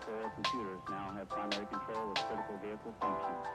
Soil computers now have primary control of critical vehicle functions.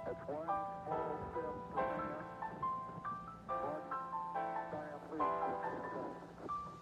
That's one small step for man, one giant leap for mankind.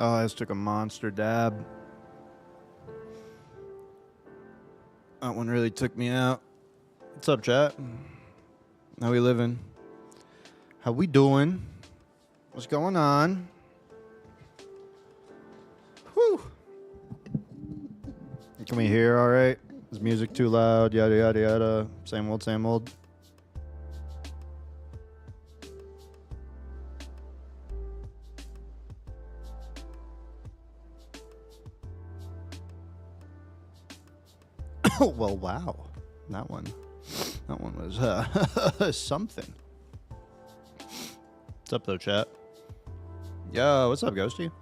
Oh, I just took a monster dab. That one really took me out. What's up, chat? How we living? How we doing? What's going on? Whew. Can we hear all right? Is music too loud? Yada, yada, yada. Same old, same old. Oh, well, wow. That one was something. What's up, though, chat? Yo, what's up, Ghosty?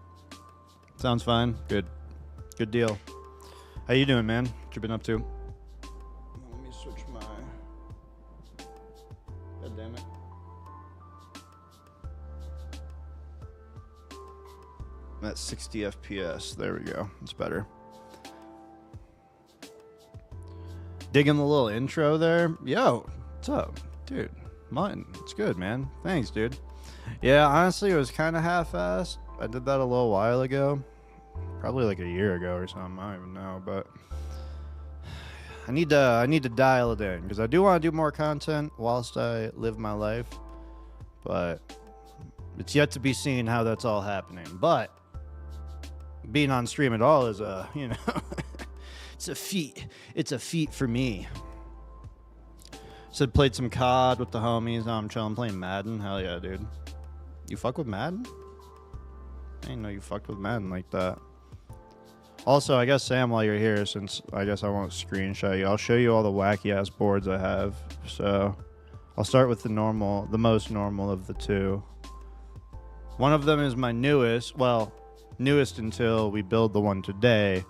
Sounds fine. Good deal. How you doing, man? What you been up to? Let me switch my... God damn it. I'm at 60 FPS. There we go. It's better. Digging the little intro there. Yo, what's up? Dude, mutton. It's good, man. Thanks, dude. Yeah, honestly, it was kind of half-assed. I did that a little while ago. Probably like a year ago or something. I don't even know, but I need to dial it in because I do want to do more content whilst I live my life. But it's yet to be seen how that's all happening. But being on stream at all is it's a feat. It's a feat for me. Said played some COD with the homies. Now I'm chilling playing Madden. Hell yeah, dude. You fuck with Madden? I didn't know you fucked with Madden like that. Also, I guess, Sam, while you're here, since I guess I won't screenshot you, I'll show you all the wacky-ass boards I have. So I'll start with the most normal of the two. One of them is my newest. Well, newest until we build the one today.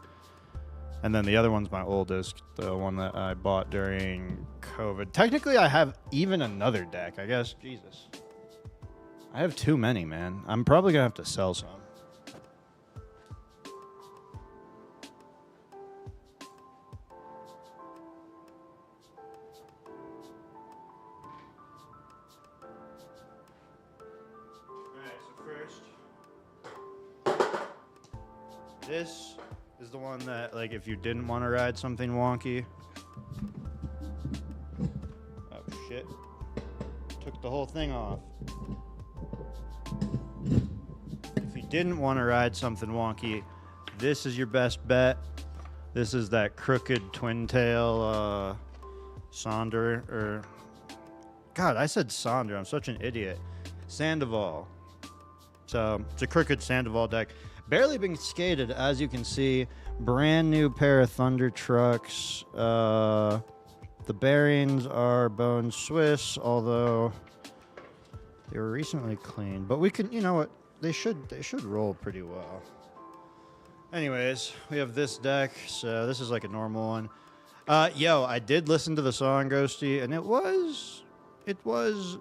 And then the other one's my oldest, the one that I bought during COVID. Technically, I have even another deck, I guess. Jesus. I have too many, man. I'm probably going to have to sell some. Alright, so first... This is the one that, like, if you didn't want to ride something wonky. Oh, shit. Took the whole thing off. If you didn't want to ride something wonky, this is your best bet. This is that crooked twin tail Sonder, or God, I said Sonder. I'm such an idiot. Sandoval. So it's a crooked Sandoval deck. Barely been skated, as you can see. Brand new pair of Thunder trucks. The bearings are bone Swiss, although they were recently cleaned. But we can, you know what? They should roll pretty well. Anyways, we have this deck. So this is like a normal one. Yo, I did listen to the song Ghosty, and it was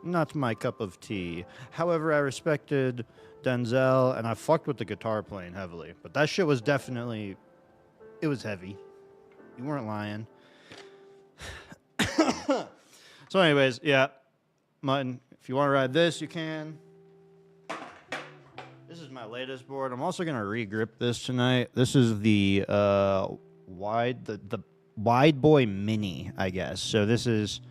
not my cup of tea. However, I respected Denzel, and I fucked with the guitar playing heavily. But that shit was definitely, it was heavy. You weren't lying. So anyways, yeah, Mutton, if you want to ride this, you can. This is my latest board. I'm also going to re-grip this tonight. This is the Wide Boy Mini, I guess. So this is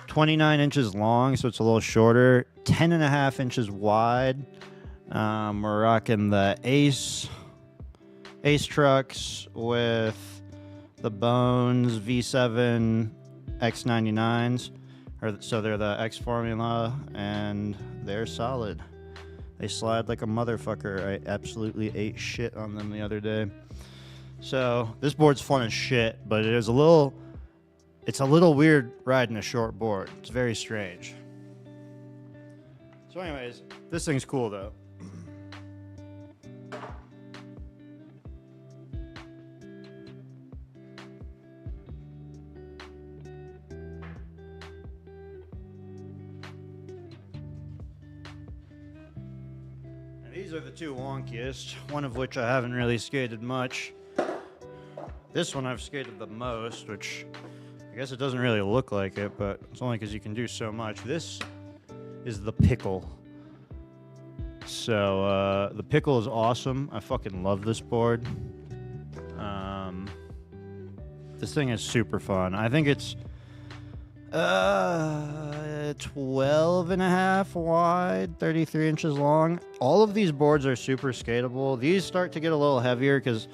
29 inches long, so it's a little shorter. 10.5 inches wide. We're rocking the Ace trucks with the Bones V7 X99s. So they're the X formula, and they're solid. They slide like a motherfucker. I absolutely ate shit on them the other day. So this board's fun as shit, but it's a little weird riding a short board. It's very strange. So anyways, this thing's cool though. These are the two wonkiest, one of which I haven't really skated much. This one I've skated the most, which I guess it doesn't really look like it, but it's only because you can do so much. This is the Pickle. So the Pickle is awesome. I fucking love this board. This thing is super fun. I think it's 12.5 wide, 33 inches long. All of these boards are super skatable. These start to get a little heavier because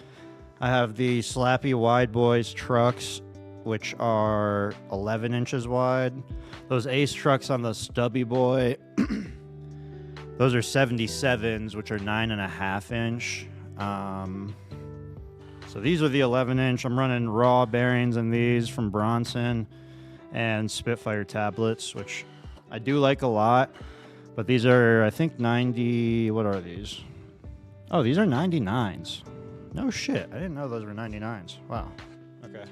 I have the Slappy Wide Boys trucks, which are 11 inches wide. Those Ace trucks on the Stubby Boy, those are 77s, which are 9.5 inch. So these are the 11 inch. I'm running raw bearings in these from Bronson and Spitfire tablets, which I do like a lot. But these are, I think, 90... What are these? Oh, these are 99s. No shit. I didn't know those were 99s. Wow. Okay.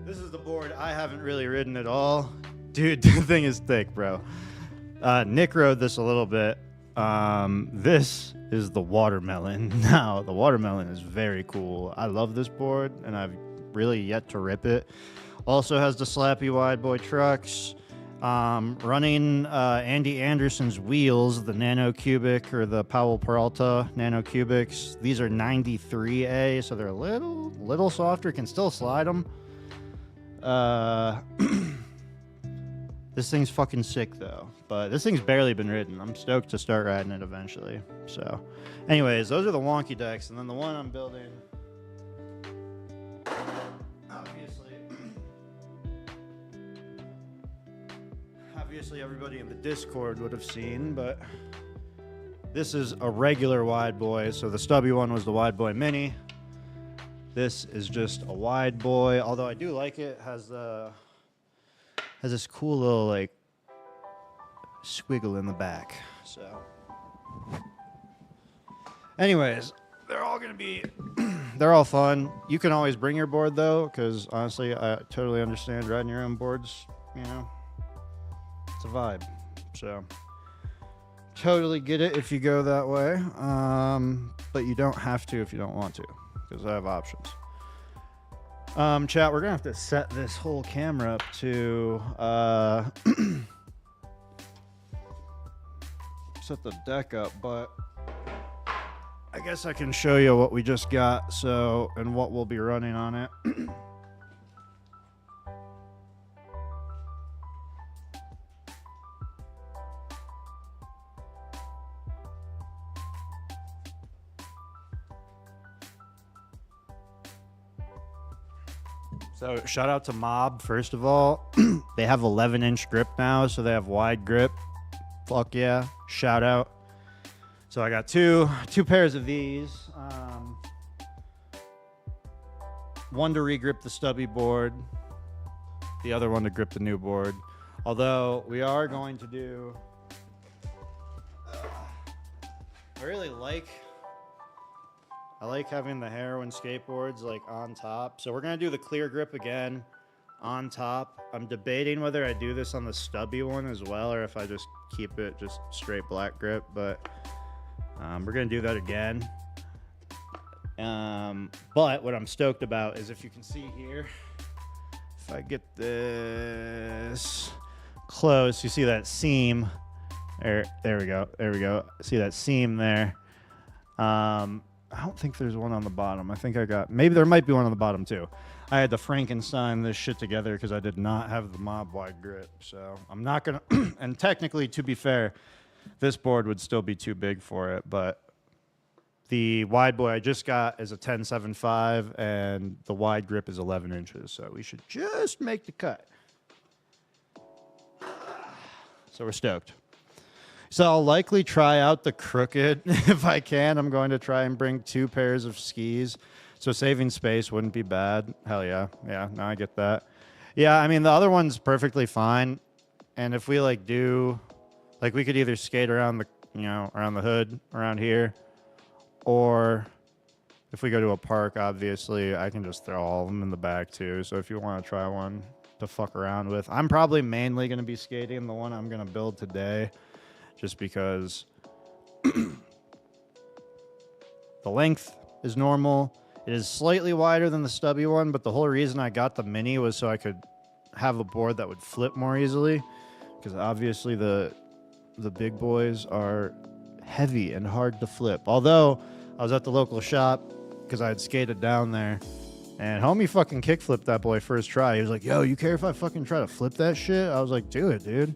This is the board I haven't really ridden at all. Dude, the thing is thick, bro. Nick rode this a little bit. This is the Watermelon. Now, the Watermelon is very cool. I love this board, and I've really yet to rip it. Also has the Slappy Wide Boy trucks. Running Andy Anderson's wheels, the Nano Cubic or the Powell Peralta Nano Cubics. These are 93A, so they're a little softer. Can still slide them. This thing's fucking sick though, but this thing's barely been ridden. I'm stoked to start riding it eventually. So, anyways, those are the wonky decks, and then the one I'm building. Obviously, everybody in the Discord would have seen, but this is a regular Wide Boy. So the stubby one was the Wide Boy Mini. This is just a Wide Boy, although I do like it. Has this cool little like squiggle in the back. So, anyways, they're all gonna be they're all fun. You can always bring your board though, because honestly, I totally understand riding your own boards. You know. It's a vibe, so totally get it if you go that way, but you don't have to if you don't want to, because I have options. Chat, we're gonna have to set this whole camera up to set the deck up, but I guess I can show you what we just got, so, and what we'll be running on it. So shout out to Mob, first of all. They have 11-inch grip now, so they have wide grip. Fuck yeah. Shout out. So I got two pairs of these. One to regrip the stubby board. The other one to grip the new board. Although we are going to do... I really like having the heroin skateboards like on top. So we're going to do the clear grip again on top. I'm debating whether I do this on the stubby one as well or if I just keep it just straight black grip. But we're going to do that again. But what I'm stoked about is if you can see here, if I get this close, you see that seam. There we go. There we go. See that seam there. I don't think there's one on the bottom. I think I got... Maybe there might be one on the bottom, too. I had to Frankenstein this shit together because I did not have the Mob wide grip. So I'm not going to... And technically, to be fair, this board would still be too big for it. But the wide boy I just got is a 10.75, and the wide grip is 11 inches. So we should just make the cut. So we're stoked. So I'll likely try out the crooked if I can. I'm going to try and bring 2 pairs of skis. So saving space wouldn't be bad. Hell yeah. Yeah, no, I get that. Yeah, I mean, the other one's perfectly fine. And if we like do, like we could either skate around the, you know, around the hood, around here. Or if we go to a park, obviously, I can just throw all of them in the back too. So if you want to try one to fuck around with. I'm probably mainly going to be skating the one I'm going to build today. Just because the length is normal. It is slightly wider than the stubby one, but the whole reason I got the mini was so I could have a board that would flip more easily. Because obviously the big boys are heavy and hard to flip. Although I was at the local shop because I had skated down there, and homie fucking kickflipped that boy first try. He was like, "Yo, you care if I fucking try to flip that shit?" I was like, "Do it, dude."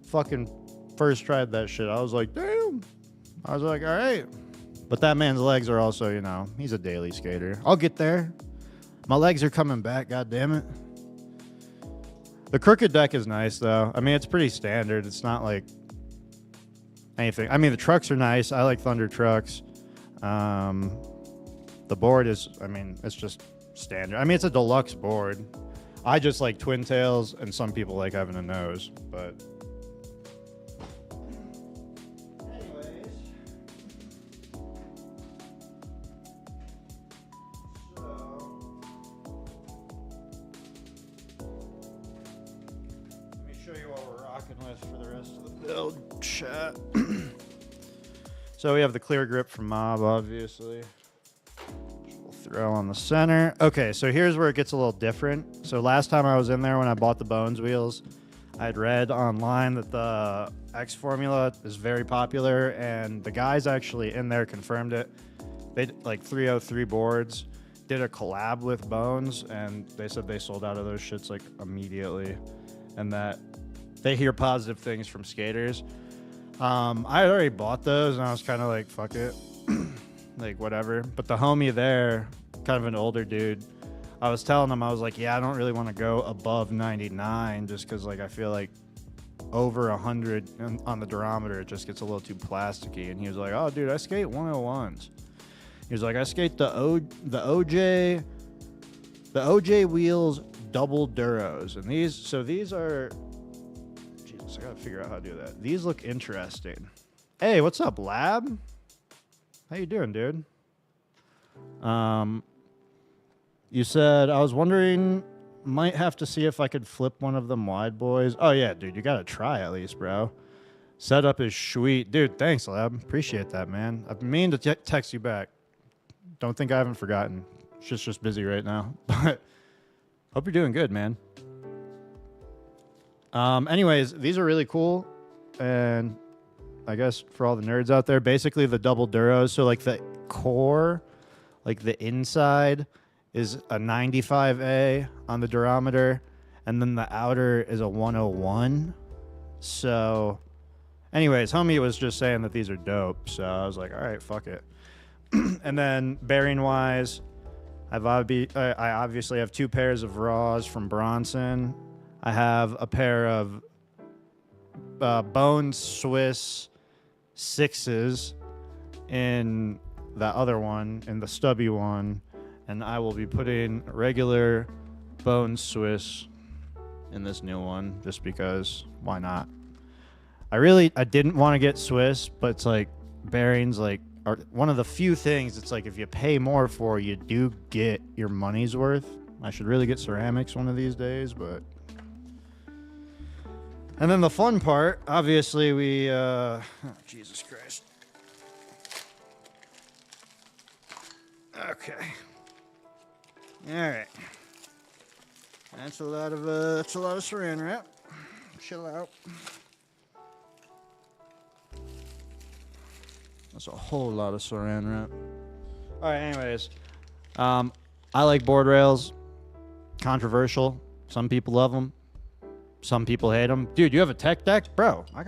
Fucking first tried that shit. I was like, damn. I was like, all right. But that man's legs are also, you know, he's a daily skater. I'll get there. My legs are coming back, god damn it. The crooked deck is nice, though. I mean, it's pretty standard. It's not like anything. I mean, the trucks are nice. I like Thunder trucks. The board is, I mean, it's just standard. I mean, it's a deluxe board. I just like twin tails, and some people like having a nose, but... for the rest of the build chat. So we have the clear grip from Mob, obviously. We'll throw on the center. Okay, so here's where it gets a little different. So last time I was in there when I bought the Bones wheels, I had read online that the X formula is very popular, and the guys actually in there confirmed it. They like 303 boards did a collab with Bones, and they said they sold out of those shits like immediately, and that they hear positive things from skaters. I had already bought those, and I was kind of like, fuck it. Like, whatever. But the homie there, kind of an older dude, I was telling him, I was like, yeah, I don't really want to go above 99 just because, like, I feel like over 100 on the durometer, it just gets a little too plasticky. And he was like, oh, dude, I skate 101s. He was like, I skate the OJ wheels double duros. And these are... I gotta figure out how to do that. These look interesting. Hey, what's up, Lab? How you doing, dude? You said, I was wondering, might have to see if I could flip one of them wide boys. Oh, yeah, dude, you gotta try at least, bro. Setup is sweet. Dude, thanks, Lab. Appreciate that, man. I've been meaning to text you back. Don't think I haven't forgotten. Just busy right now. But hope you're doing good, man. Anyways, these are really cool, and I guess for all the nerds out there, basically the double duros. So like the core, like the inside is a 95A on the durometer, and then the outer is a 101. So anyways, homie was just saying that these are dope. So I was like, all right, fuck it. And then bearing wise, I obviously have 2 pairs of Raws from Bronson. I have a pair of Bone Swiss 6s in that other one, in the stubby one. And I will be putting regular Bone Swiss in this new one just because why not? I didn't want to get Swiss, but it's like bearings like are one of the few things it's like if you pay more for, you do get your money's worth. I should really get ceramics one of these days, but and then the fun part, obviously we oh, Jesus Christ. Okay. All right. That's a lot of saran wrap. Chill out. That's a whole lot of saran wrap. All right, anyways. I like board rails. Controversial. Some people love them. Some people hate them. Dude, you have a tech deck? Bro, I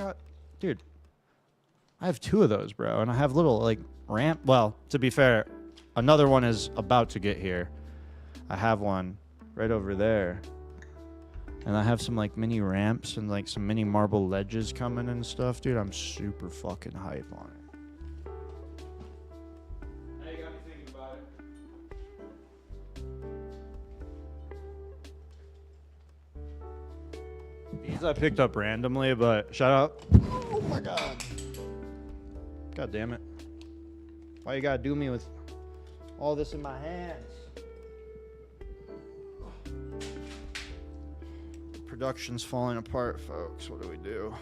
have 2 of those, bro. And I have little, like, ramp. Well, to be fair, another one is about to get here. I have one right over there. And I have some, like, mini ramps and, like, some mini marble ledges coming and stuff. Dude, I'm super fucking hype on it. These I picked up randomly, but shout out. Oh my god. God damn it. Why you gotta do me with all this in my hands? The production's falling apart, folks. What do we do?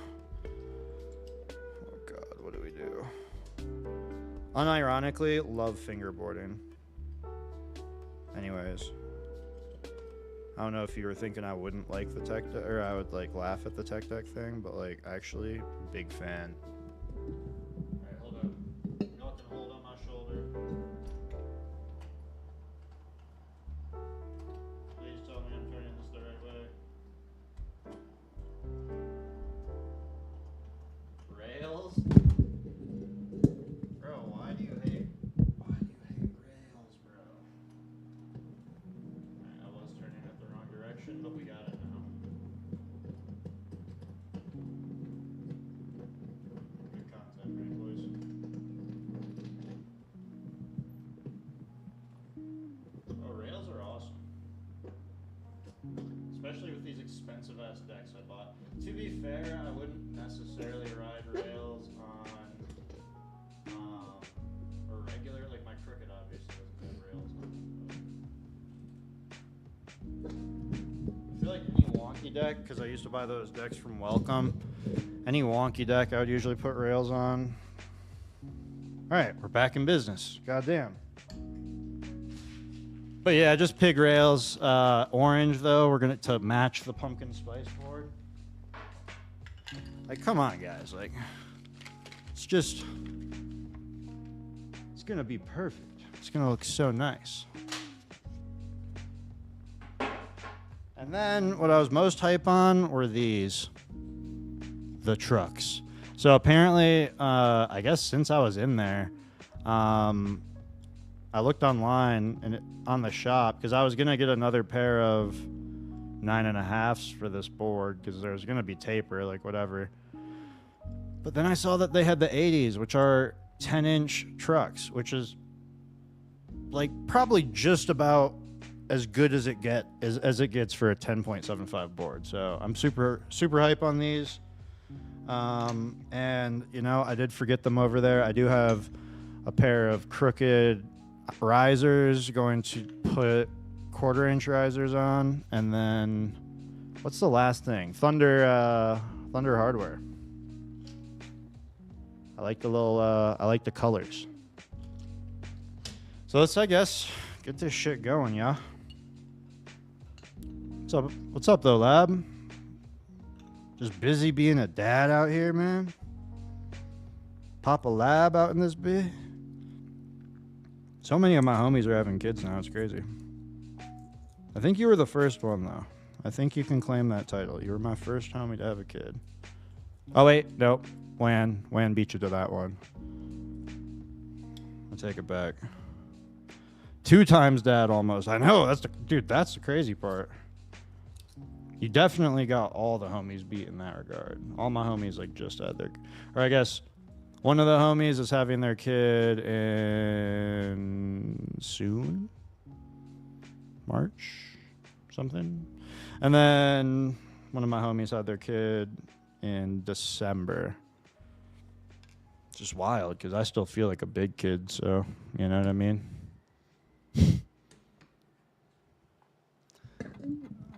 Oh god, what do we do? Unironically, love fingerboarding. Anyways. I don't know if you were thinking I wouldn't like the tech deck, or I would like laugh at the tech deck thing, but like actually, big fan. Alright, hold up. Nothing hold on my shoulder. Please tell me I'm turning this the right way. Rails? Bro, why do you hate rails, bro? Alright, I was turning it the wrong direction, but we got it now. Good content, right, boys? Oh, rails are awesome. Especially with these expensive ass decks I bought. To be fair, I wouldn't necessarily ride rails on a regular, like my Crooked obviously doesn't have rails on it. I feel like any wonky deck, because I used to buy those decks from Welcome, any wonky deck I would usually put rails on. Alright, we're back in business. Goddamn. But yeah, just pig rails. Orange though, we're to match the pumpkin spice board. Like, come on, guys. Like, it's gonna be perfect. It's gonna look so nice. And then what I was most hype on were these, the trucks. So apparently, I guess since I was in there, I looked online and on the shop because I was gonna get another pair of 9.5s for this board because there was gonna be taper, like whatever. But then I saw that they had the 80s, which are 10-inch trucks, which is like probably just about as good as it gets for a 10.75 board. So I'm super hype on these. And you know, I did forget them over there. I do have a pair of Crooked risers, going to put 1/4-inch risers on, and then what's the last thing? Thunder hardware. I like the little I like the colors. So let's, I guess, get this shit going, yeah. What's up though, lab? Just busy being a dad out here, man. Papa Lab out in this bit. So many of my homies are having kids now. It's crazy. I think you were the first one, though. I think you can claim that title. You were my first homie to have a kid. Oh, wait. Nope. Wan beat you to that one. I'll take it back. 2 times dad almost. I know. Dude, that's the crazy part. You definitely got all the homies beat in that regard. All my homies, like, just had their... Or I guess one of the homies is having their kid in... soon? March? Something? And then one of my homies had their kid in December. It's just wild because I still feel like a big kid, so you know what I mean?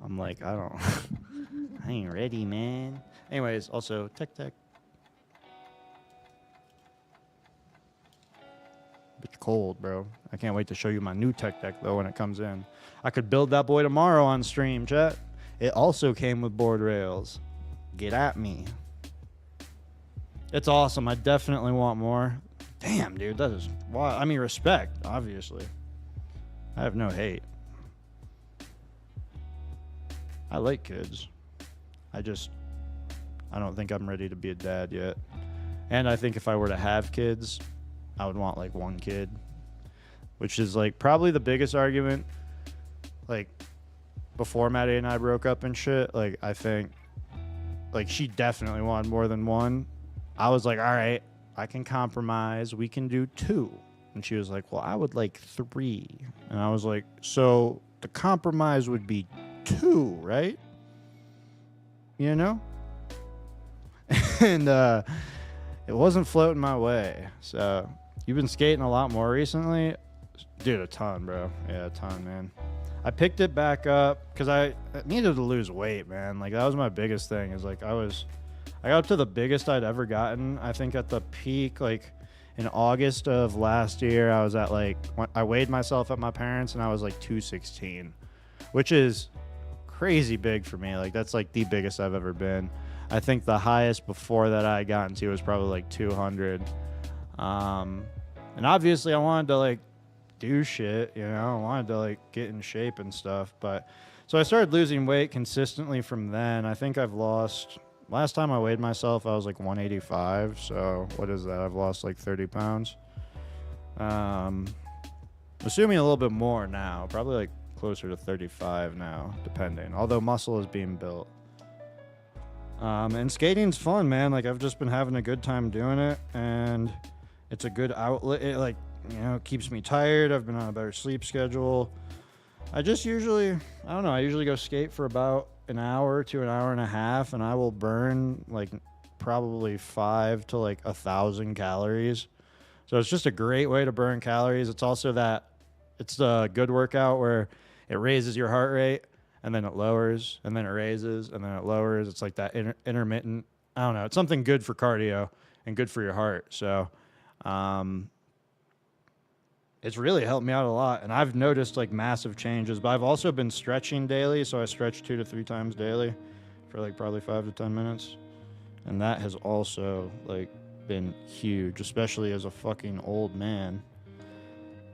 I'm like, I ain't ready, man. Anyways, also, tech. It's cold, bro. I can't wait to show you my new tech deck, though, when it comes in. I could build that boy tomorrow on stream, chat. It also came with board rails. Get at me. It's awesome. I definitely want more. Damn, dude, that is wild. I mean, respect, obviously. I have no hate. I like kids. I don't think I'm ready to be a dad yet. And I think if I were to have kids, I would want like 1 kid, which is like probably the biggest argument. Like before Maddie and I broke up and shit, like I think like she definitely wanted more than 1. I was like, all right, I can compromise. We can do 2. And she was like, well, I would like 3. And I was like, so the compromise would be 2, right? You know? And it wasn't floating my way. So you've been skating a lot more recently? Dude, a ton, bro. Yeah, a ton, man. I picked it back up because I needed to lose weight, man. Like, that was my biggest thing is, like, I got up to the biggest I'd ever gotten. I think at the peak, like, in August of last year, I was at, like, I weighed myself at my parents', and I was, like, 216, which is crazy big for me. Like, that's, like, the biggest I've ever been. I think the highest before that I got into was probably, like, 200. And obviously, I wanted to, like, do shit, you know? I wanted to, like, get in shape and stuff. But so I started losing weight consistently from then. I think I've lost... Last time I weighed myself, I was like 185. So what is that? I've lost like 30 pounds. Assuming a little bit more now. Probably like closer to 35 now, depending. Although muscle is being built. And skating's fun, man. Like, I've just been having a good time doing it. And it's a good outlet. It, like, you know, it keeps me tired. I've been on a better sleep schedule. I usually go skate for about an hour to an hour and a half, and I will burn like probably 5 to like 1,000 calories. So it's just a great way to burn calories. It's also it's a good workout where it raises your heart rate and then it lowers and then it raises and then it lowers. It's like that intermittent. I don't know. It's something good for cardio and good for your heart. So, it's really helped me out a lot, and I've noticed like massive changes. But I've also been stretching daily, so I stretch 2 to 3 times daily for like probably 5 to 10 minutes, and that has also like been huge, especially as a fucking old man.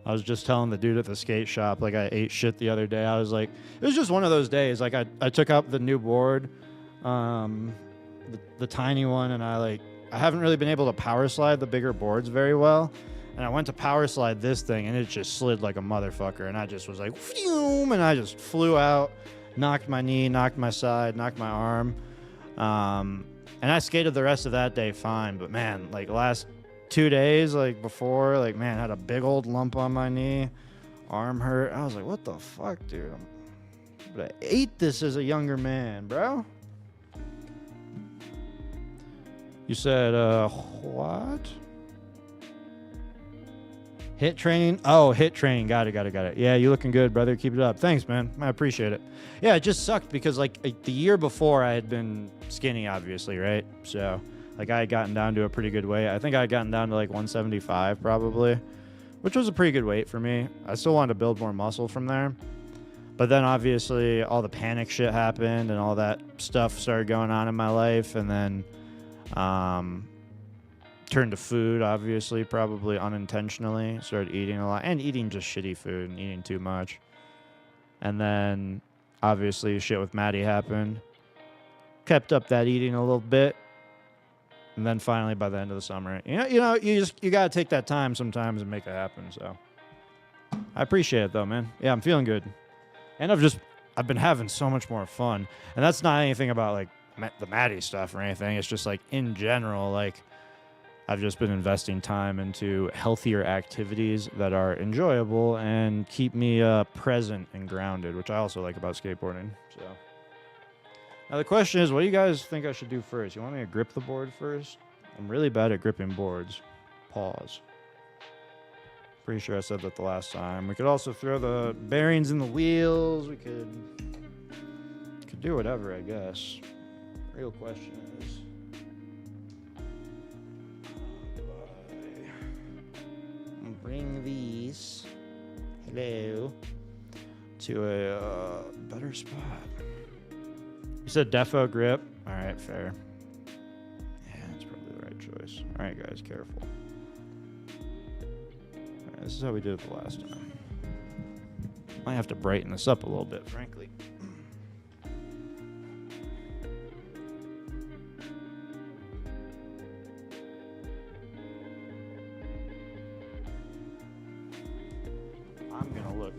I was just telling the dude at the skate shop, like, I ate shit the other day. I was like, it was just one of those days. Like, I took out the new board, the tiny one, and I haven't really been able to power slide the bigger boards very well. And I went to power slide this thing, and it just slid like a motherfucker. And I just was like, phew, and I just flew out, knocked my knee, knocked my side, knocked my arm. And I skated the rest of that day fine. But, man, like, last 2 days, like, before, like, man, I had a big old lump on my knee. Arm hurt. I was like, what the fuck, dude? But I ate this as a younger man, bro. You said, what? Hit training. Oh, hit training. Got it. Yeah, you looking good, brother. Keep it up. Thanks, man. I appreciate it. Yeah, it just sucked because, like, the year before I had been skinny, obviously, right? So, like, I had gotten down to a pretty good weight. I think I had gotten down to, like, 175 probably, which was a pretty good weight for me. I still wanted to build more muscle from there. But then, obviously, all the panic shit happened and all that stuff started going on in my life. And then, turned to food, obviously, probably unintentionally. Started eating a lot and eating just shitty food and eating too much. And then, obviously, shit with Maddie happened. Kept up that eating a little bit. And then finally, by the end of the summer, you gotta take that time sometimes and make it happen. So I appreciate it though, man. Yeah, I'm feeling good. And I've been having so much more fun. And that's not anything about like the Maddie stuff or anything. It's just like in general, like I've just been investing time into healthier activities that are enjoyable and keep me present and grounded, which I also like about skateboarding. So now the question is, what do you guys think I should do first? You want me to grip the board first? I'm really bad at gripping boards. Pause. Pretty sure I said that the last time. We could also throw the bearings in the wheels. We could do whatever, I guess. Real question is, bring these, hello, to a better spot. You said defo grip. All right, fair. Yeah, that's probably the right choice. All right, guys, careful. All right, this is how we did it the last time. Might have to brighten this up a little bit, frankly. I'm gonna look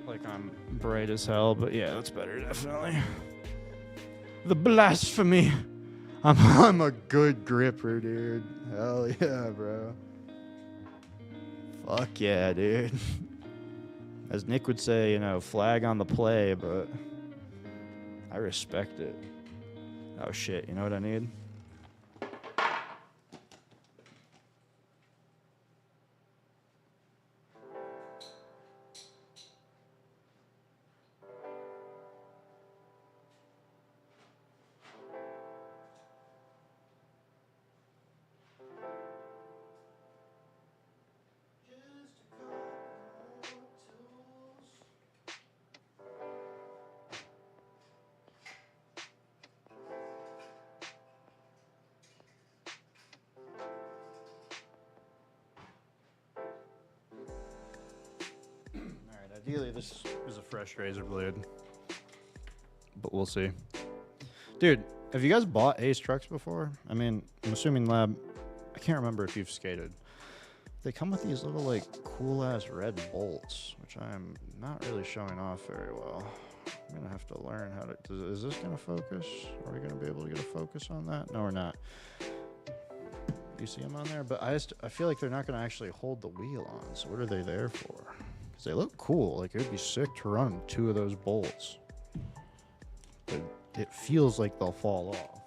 like I'm bright as hell, but yeah, that's better, definitely. The blasphemy. I'm a good gripper, dude. Hell yeah, bro. Fuck yeah, dude. As Nick would say, flag on the play, but I respect it. Oh shit, you know what I need? Ideally, this is a fresh razor blade, but we'll see. Dude, have you guys bought Ace trucks before? I mean, I'm assuming Lab, I can't remember if you've skated. They come with these little, like, cool-ass red bolts, which I'm not really showing off very well. I'm going to have to learn how to... Is this going to focus? Are we going to be able to get a focus on that? No, we're not. You see them on there? But I feel like they're not going to actually hold the wheel on, so what are they there for? Because they look cool. Like, it would be sick to run 2 of those bolts. But it feels like they'll fall off.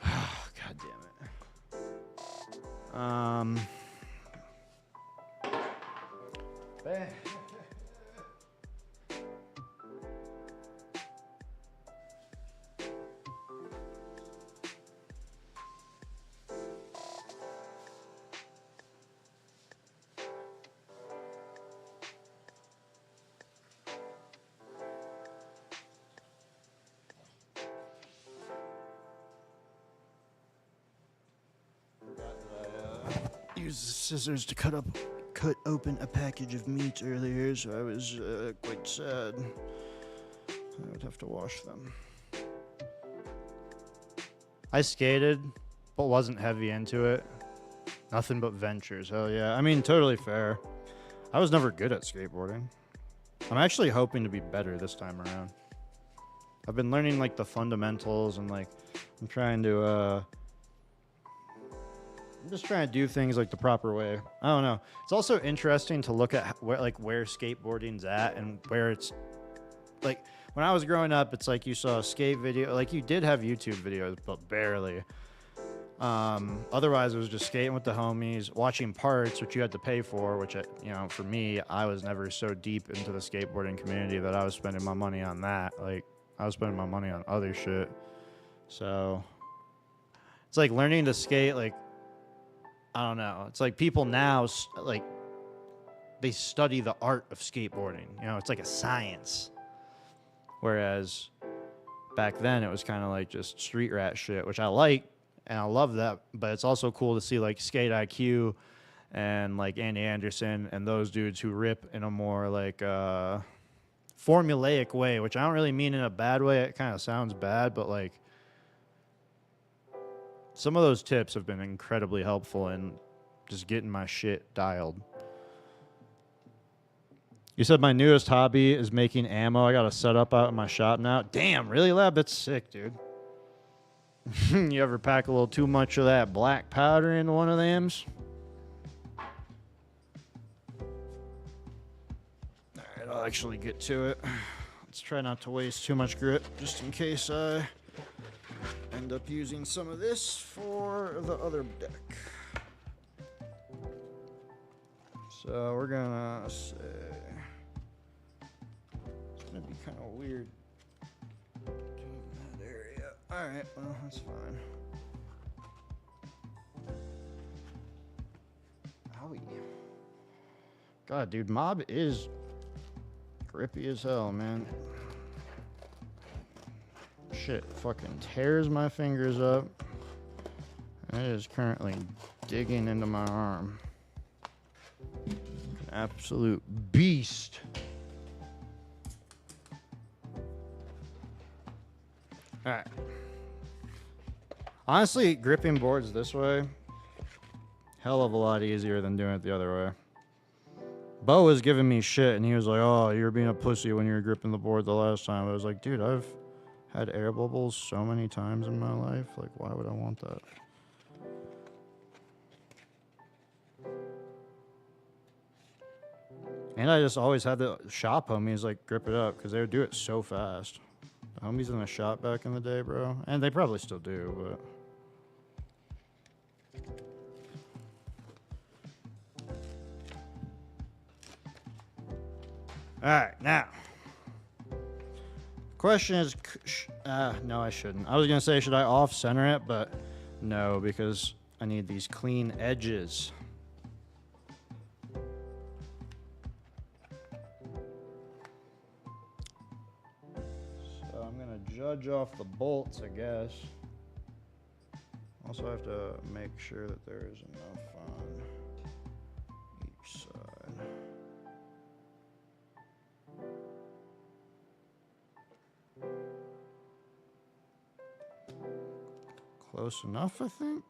God damn it. Used the scissors to cut open a package of meat earlier, so I was quite sad. I would have to wash them. I skated, but wasn't heavy into it. Nothing but ventures. Hell yeah. I mean, totally fair. I was never good at skateboarding. I'm actually hoping to be better this time around. I've been learning like the fundamentals and like I'm just trying to do things like the proper way. I don't know. It's also interesting to look at where skateboarding's at and where it's like when I was growing up, it's like you saw a skate video, like you did have YouTube videos, but barely. Otherwise it was just skating with the homies, watching parts, which you had to pay for, which, for me, I was never so deep into the skateboarding community that I was spending my money on that. Like I was spending my money on other shit. So it's like learning to skate, like, I don't know. It's like people now, like, they study the art of skateboarding. It's like a science. Whereas back then it was kind of like just street rat shit, which I like, and I love that. But it's also cool to see like Skate IQ and like Andy Anderson and those dudes who rip in a more like formulaic way, which I don't really mean in a bad way. It kind of sounds bad, but like some of those tips have been incredibly helpful in just getting my shit dialed. You said my newest hobby is making ammo. I got a setup out in my shop now. Damn, really, Lab? That's sick, dude. You ever pack a little too much of that black powder into one of them's? Alright, I'll actually get to it. Let's try not to waste too much grit, just in case I end up using some of this for the other deck. So we're gonna say it's gonna be kind of weird doing that area. All right, well that's fine. Owie. God, dude, Mob is grippy as hell, man. Shit fucking tears my fingers up. It is currently digging into my arm. An absolute beast. Alright. Honestly, gripping boards this way, hell of a lot easier than doing it the other way. Bo was giving me shit, and he was like, oh, you were being a pussy when you were gripping the board the last time. I was like, dude, I've had air bubbles so many times in my life. Like, why would I want that? And I just always had the shop homies, like, grip it up, because they would do it so fast. The homies in the shop back in the day, bro. And they probably still do, but... Alright, now. Question is... no, I shouldn't. I was going to say, should I off-center it? But no, because I need these clean edges. Judge off the bolts, I guess. Also have to make sure that there is enough on each side. Close enough, I think.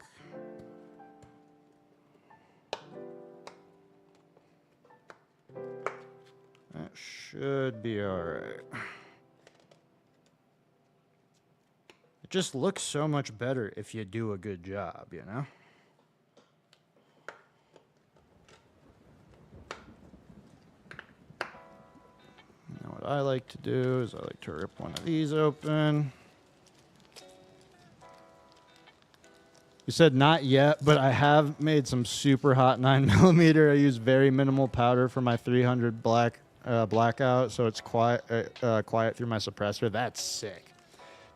That should be all right. Just looks so much better if you do a good job, you know? Now what I like to do is I like to rip one of these open. You said not yet, but I have made some super hot 9mm. I use very minimal powder for my 300 blackout, so it's quiet through my suppressor. That's sick.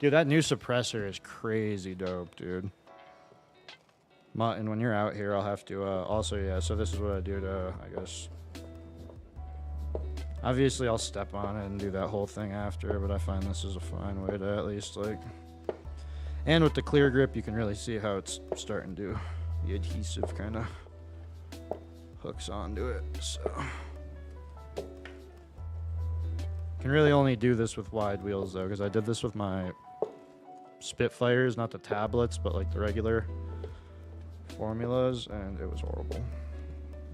Dude, that new suppressor is crazy dope, dude. And when you're out here, I'll have to, also, yeah, so this is what I do to, I guess. Obviously, I'll step on it and do that whole thing after, but I find this is a fine way to at least, like. And with the clear grip, you can really see how it's starting to, the adhesive kind of hooks onto it, so. Can really only do this with wide wheels, though, because I did this with my Spitfires, not the tablets, but like the regular formulas, and it was horrible.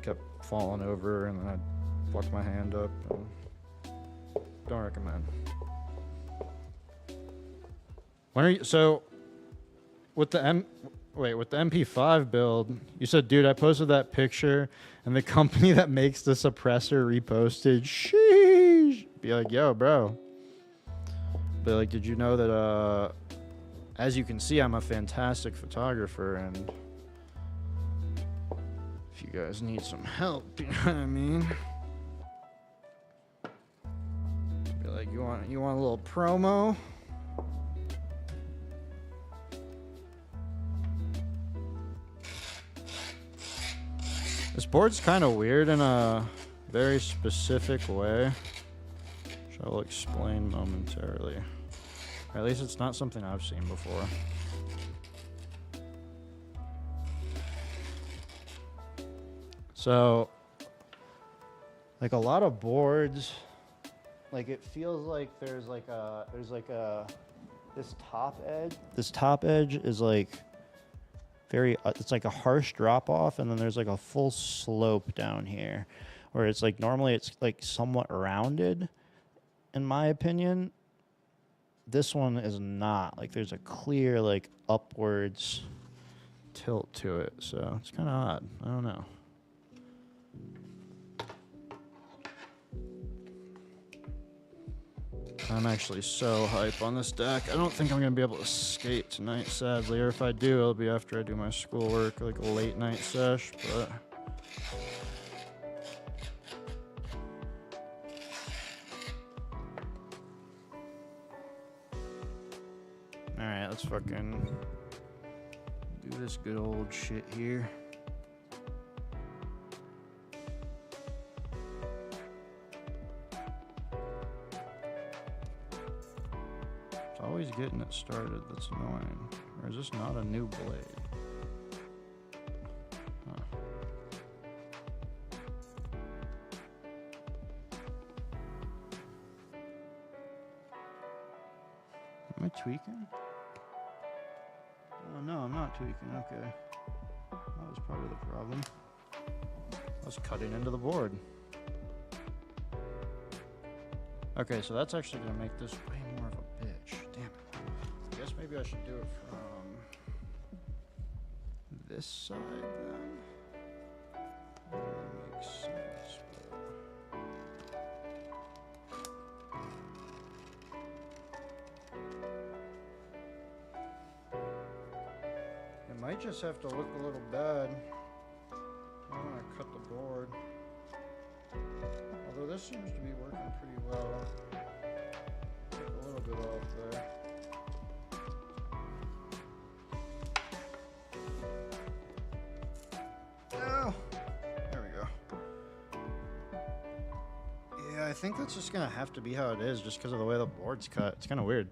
Kept falling over, and then I'd fuck my hand up. Don't recommend. When are you? So, with the MP5 build, you said, dude, I posted that picture, and the company that makes the suppressor reposted. Sheesh. Be like, yo, bro. Be like, did you know that? As you can see, I'm a fantastic photographer, and if you guys need some help, you know what I mean? Be like, you want a little promo? This board's kind of weird in a very specific way, which I will explain momentarily. Or at least it's not something I've seen before. So, like a lot of boards, like it feels like there's like a this top edge. This top edge is like very, it's like a harsh drop off, and then there's like a full slope down here, where it's like normally it's like somewhat rounded, in my opinion. This one is not. Like there's a clear like upwards tilt to it, so it's kind of odd. I don't know. I'm actually so hype on this deck. I don't think I'm going to be able to skate tonight, sadly. Or if I do, it'll be after I do my schoolwork, like a late night sesh. But alright, let's fucking do this good old shit here. Always getting it started, that's annoying. Or is this not a new blade? Huh. Am I tweaking? Oh no, I'm not tweaking, okay. That was part of the problem. I was cutting into the board. Okay, so that's actually gonna make this way more of a bitch. Damn it. I guess maybe I should do it from this side then. That makes sense. It might just have to look a little bad. I don't want to cut the board. Although this seems to be working pretty well. Take a little bit off there. Oh, there we go. Yeah, I think that's just gonna have to be how it is, just because of the way the board's cut. It's kind of weird.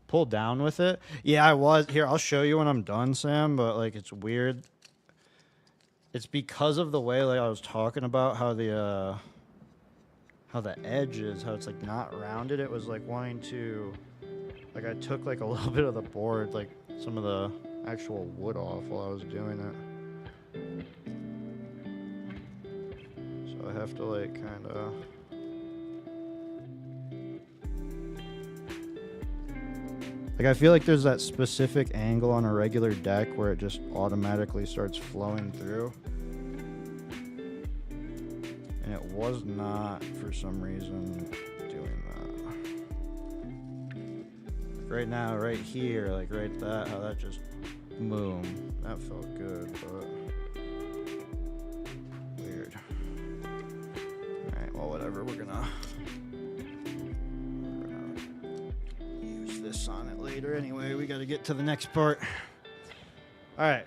Pull down with it. Yeah, I was. Here, I'll show you when I'm done, Sam, but like it's weird. It's because of the way, like I was talking about how the edge is, how it's like not rounded. It was like wanting to, like I took like a little bit of the board, like some of the actual wood off while I was doing it. So I have to like kind of. Like I feel like there's that specific angle on a regular deck where it just automatically starts flowing through. And it was not, for some reason, doing that. Like right now, right here, like right that, how that just, boom. That felt good, but weird. Alright, well whatever, we're gonna use this on it later anyway. We gotta get to the next part. Alright.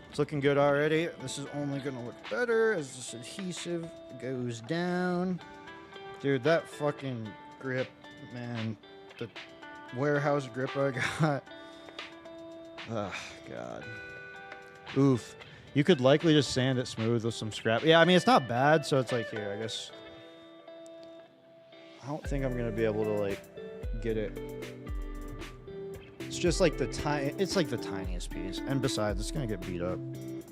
It's looking good already. This is only gonna look better as this adhesive goes down. Dude, that fucking grip, man. The warehouse grip I got. Oh, God. Oof. You could likely just sand it smooth with some scrap. Yeah, I mean, it's not bad, so it's like, here, I guess. I don't think I'm gonna be able to, like, get it. It's just like it's like the tiniest piece. And besides, it's gonna get beat up.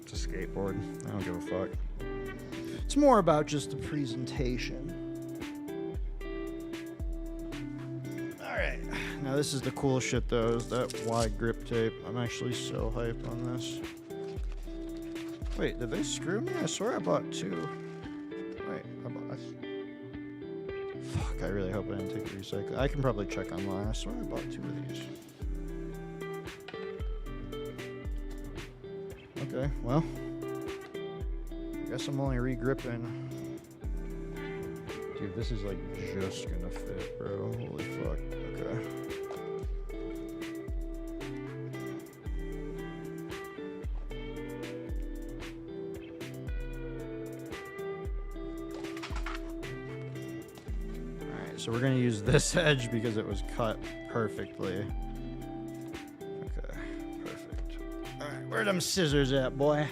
It's a skateboard. I don't give a fuck. It's more about just the presentation. Alright. Now this is the cool shit though, is that wide grip tape. I'm actually so hyped on this. Wait, did they screw me? I swear I bought two. Wait, I bought. Fuck, I really hope I didn't take a recycle. I can probably check online. I swear I bought two of these. Okay, well, I guess I'm only re-gripping. Dude, this is like just gonna fit, bro. Holy fuck. Okay. Alright, so we're gonna use this edge because it was cut perfectly. Where them scissors at, boy?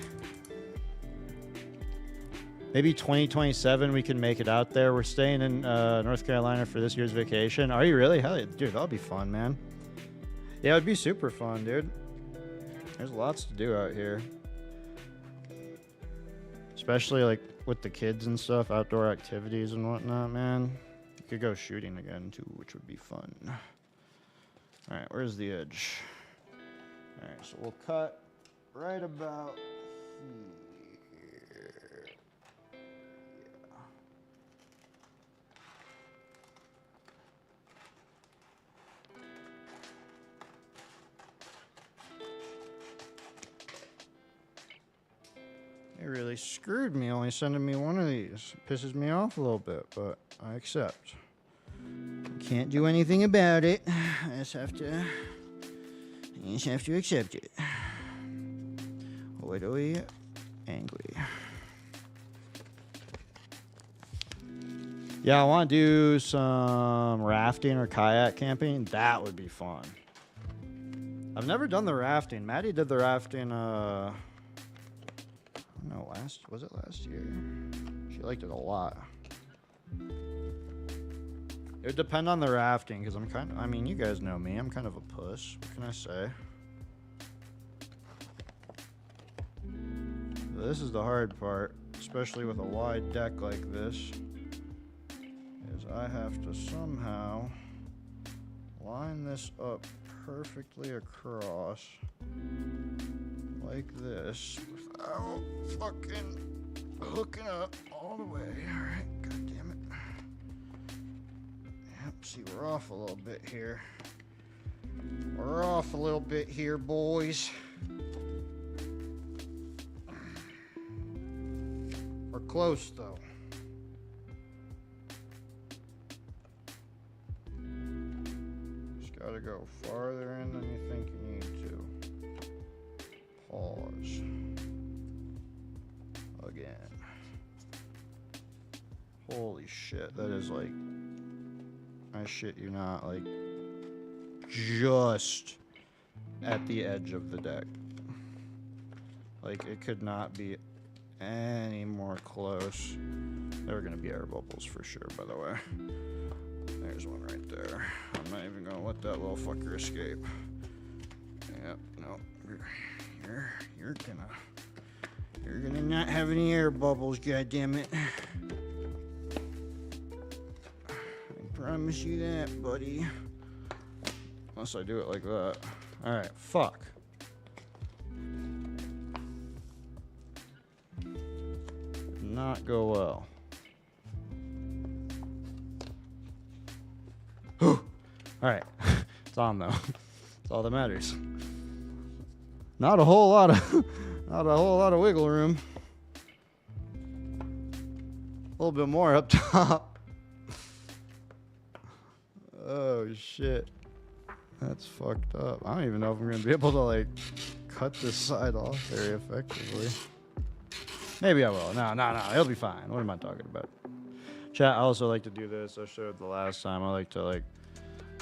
Maybe 2027 we can make it out there. We're staying in North Carolina for this year's vacation. Are you really? Hell yeah, dude, that'll be fun, man. Yeah, it would be super fun, dude. There's lots to do out here. Especially like with the kids and stuff, outdoor activities and whatnot, man. You could go shooting again too, which would be fun. All right, where's the edge? All right, so we'll cut right about here. They really screwed me only sending me one of these. Pisses me off a little bit, but I accept. Can't do anything about it. I just have to accept it. Literally angry. Yeah, I want to do some rafting or kayak camping. That would be fun. I've never done the rafting. Maddie did the rafting, no, was it last year? She liked it a lot. It would depend on the rafting, because I mean, you guys know me. I'm kind of a puss. What can I say? This is the hard part, especially with a wide deck like this, is I have to somehow line this up perfectly across like this without fucking hooking up all the way. Alright, god damn it. Yep, see, we're off a little bit here. We're off a little bit here, boys. We're close, though. Just gotta go farther in than you think you need to. Pause. Again. Holy shit, that is like, I shit you not, like just at the edge of the deck. Like, it could not be any more close. There are gonna be air bubbles for sure, by the way. There's one right there. I'm not even gonna let that little fucker escape. Yep, no. You're gonna not have any air bubbles, goddammit. I promise you that, buddy. Unless I do it like that. Alright, fuck. Did not go well. Alright. It's on though. That's all that matters. Not a whole lot of wiggle room. A little bit more up top. Oh shit. That's fucked up. I don't even know if I'm gonna be able to like cut this side off very effectively. Maybe I will. No, it'll be fine. What am I talking about? Chat, I also like to do this. I showed the last time. I like to like,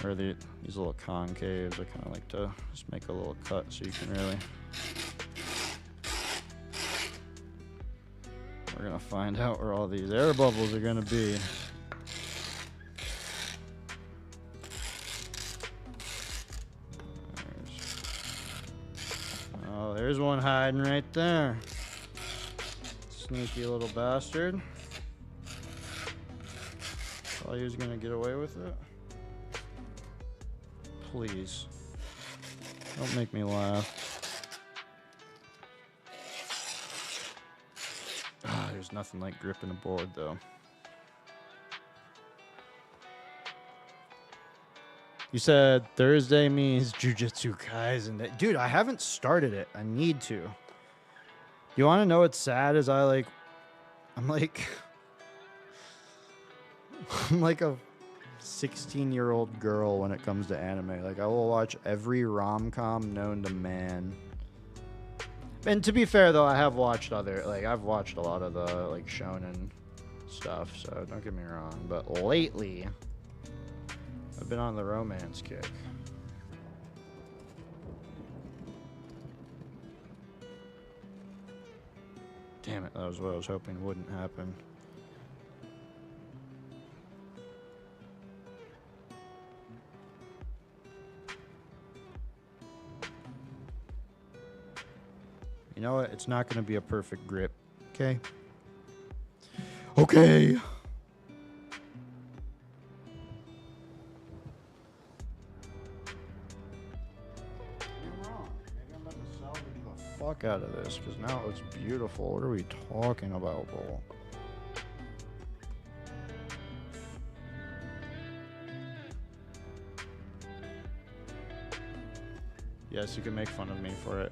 or these little concaves. I kind of like to just make a little cut so you can really. We're gonna find out where all these air bubbles are gonna be. There's one hiding right there. Sneaky little bastard. Thought he was gonna get away with it. Please. Don't make me laugh. Ah, there's nothing like gripping a board though. You said Thursday means Jujutsu Kaisen. Dude, I haven't started it. I need to. You want to know what's sad is I'm like a 16-year-old girl when it comes to anime. Like, I will watch every rom-com known to man. And to be fair, though, I have watched I've watched a lot of the, like, shonen stuff, so don't get me wrong. But lately, I've been on the romance kick. Damn it, that was what I was hoping wouldn't happen. You know what? It's not going to be a perfect grip. Okay? Okay! You're wrong. Maybe I'm about to salvage the fuck out of this, because now it looks beautiful. What are we talking about, bro? Yes, you can make fun of me for it.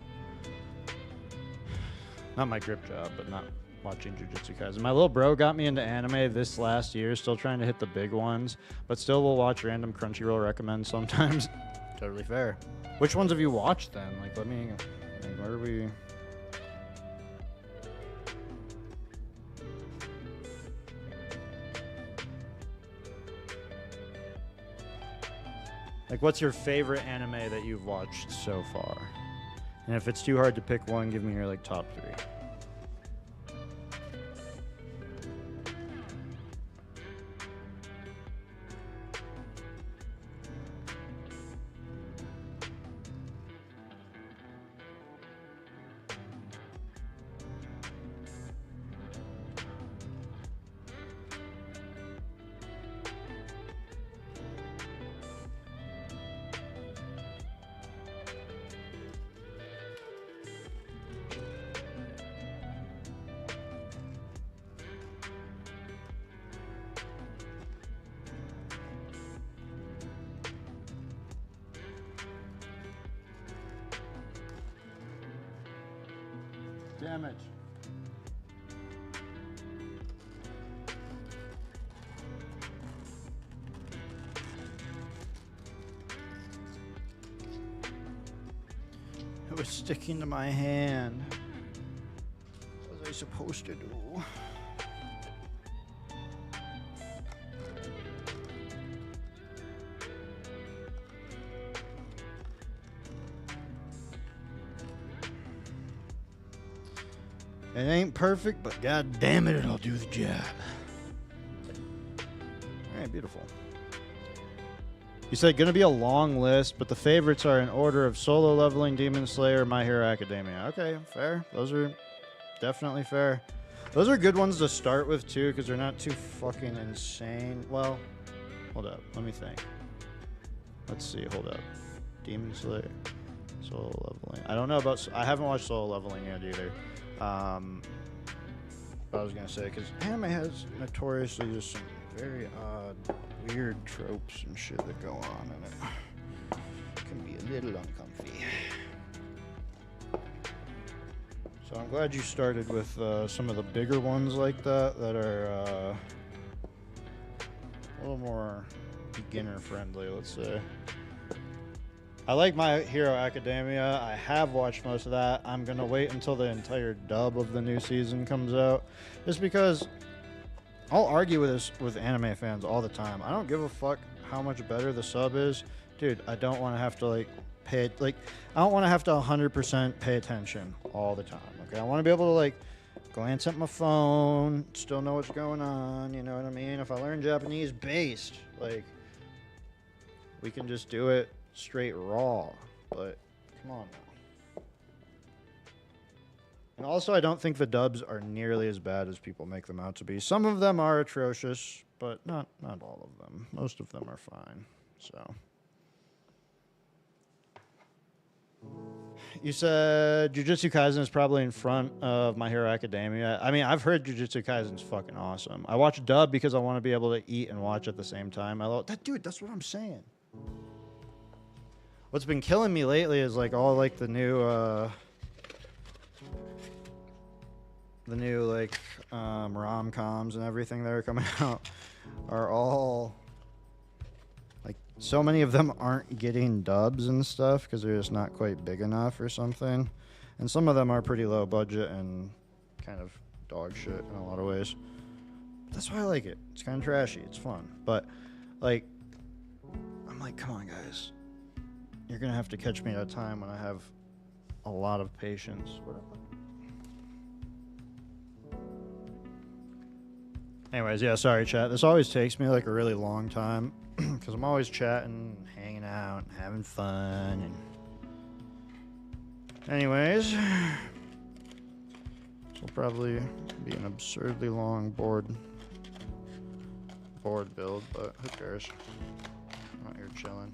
Not my grip job, but not watching Jujutsu Kaisen. My little bro got me into anime this last year, still trying to hit the big ones, but still will watch random Crunchyroll recommends sometimes. Totally fair. Which ones have you watched then? Like, let me, like, where are we? Like, what's your favorite anime that you've watched so far? And if it's too hard to pick one, give me your, like, top 3. Damn it. It was sticking to my hand. What was I supposed to do? It ain't perfect, but god damn it, it'll do the job. Alright, beautiful. You said gonna be a long list, but the favorites are in order of Solo Leveling, Demon Slayer, My Hero Academia. Okay, fair. Those are definitely fair. Those are good ones to start with too, because they're not too fucking insane. Well, hold up, let me think. Let's see, hold up. Demon Slayer, Solo Leveling. I don't know about, I haven't watched Solo Leveling yet either. I was gonna say, because anime has notoriously just some very odd, weird tropes and shit that go on, and it can be a little uncomfy. So I'm glad you started with some of the bigger ones like that are a little more beginner friendly, let's say. I like My Hero Academia. I have watched most of that. I'm going to wait until the entire dub of the new season comes out. Just because I'll argue with this with anime fans all the time. I don't give a fuck how much better the sub is. Dude, I don't want to have to I don't want to have to 100% pay attention all the time. Okay, I want to be able to glance at my phone, still know what's going on, you know what I mean? If I learn Japanese based, we can just do it straight raw, but come on now. And also, I don't think the dubs are nearly as bad as people make them out to be. Some of them are atrocious, but not all of them. Most of them are fine. So, you said Jujutsu Kaisen is probably in front of My Hero Academia. I mean, I've heard Jujutsu Kaisen's fucking awesome. I watch dub because I want to be able to eat and watch at the same time. Dude, that's what I'm saying. What's been killing me lately is all the new rom-coms and everything that are coming out are all so many of them aren't getting dubs and stuff because they're just not quite big enough or something, and some of them are pretty low budget and kind of dog shit in a lot of ways. That's why I like it. It's kind of trashy. It's fun, but I'm come on, guys. You're gonna have to catch me at a time when I have a lot of patience. Anyways, yeah, sorry, chat. This always takes me like a really long time because I'm always chatting, hanging out, having fun. And anyways, this will probably be an absurdly long board build, but who cares? I'm out here chilling.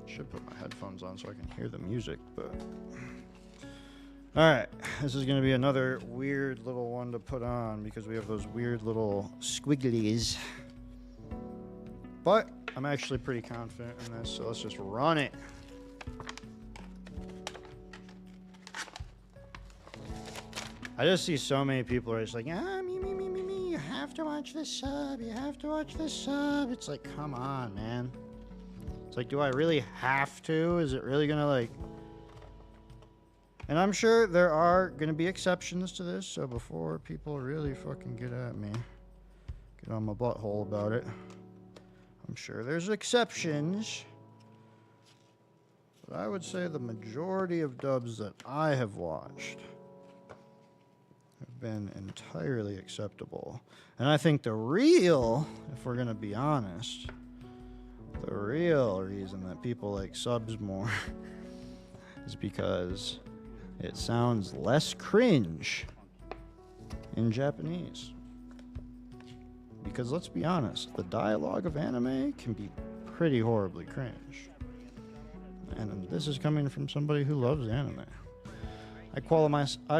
Should put my headphones on so I can hear the music, but alright, this is going to be another weird little one to put on because we have those weird little squigglies. But I'm actually pretty confident in this, so let's just run it. I just see so many people are just like, me, you have to watch this sub, you have to watch this sub. It's like, come on, man. It's like, do I really have to? Is it really going to like... And I'm sure there are going to be exceptions to this, so before people really fucking get at me, get on my butthole about it, I'm sure there's exceptions. But I would say the majority of dubs that I have watched have been entirely acceptable. And I think the real, if we're going to be honest, the real reason that people like subs more is because it sounds less cringe in Japanese. Because let's be honest, the dialogue of anime can be pretty horribly cringe. And this is coming from somebody who loves anime. I'd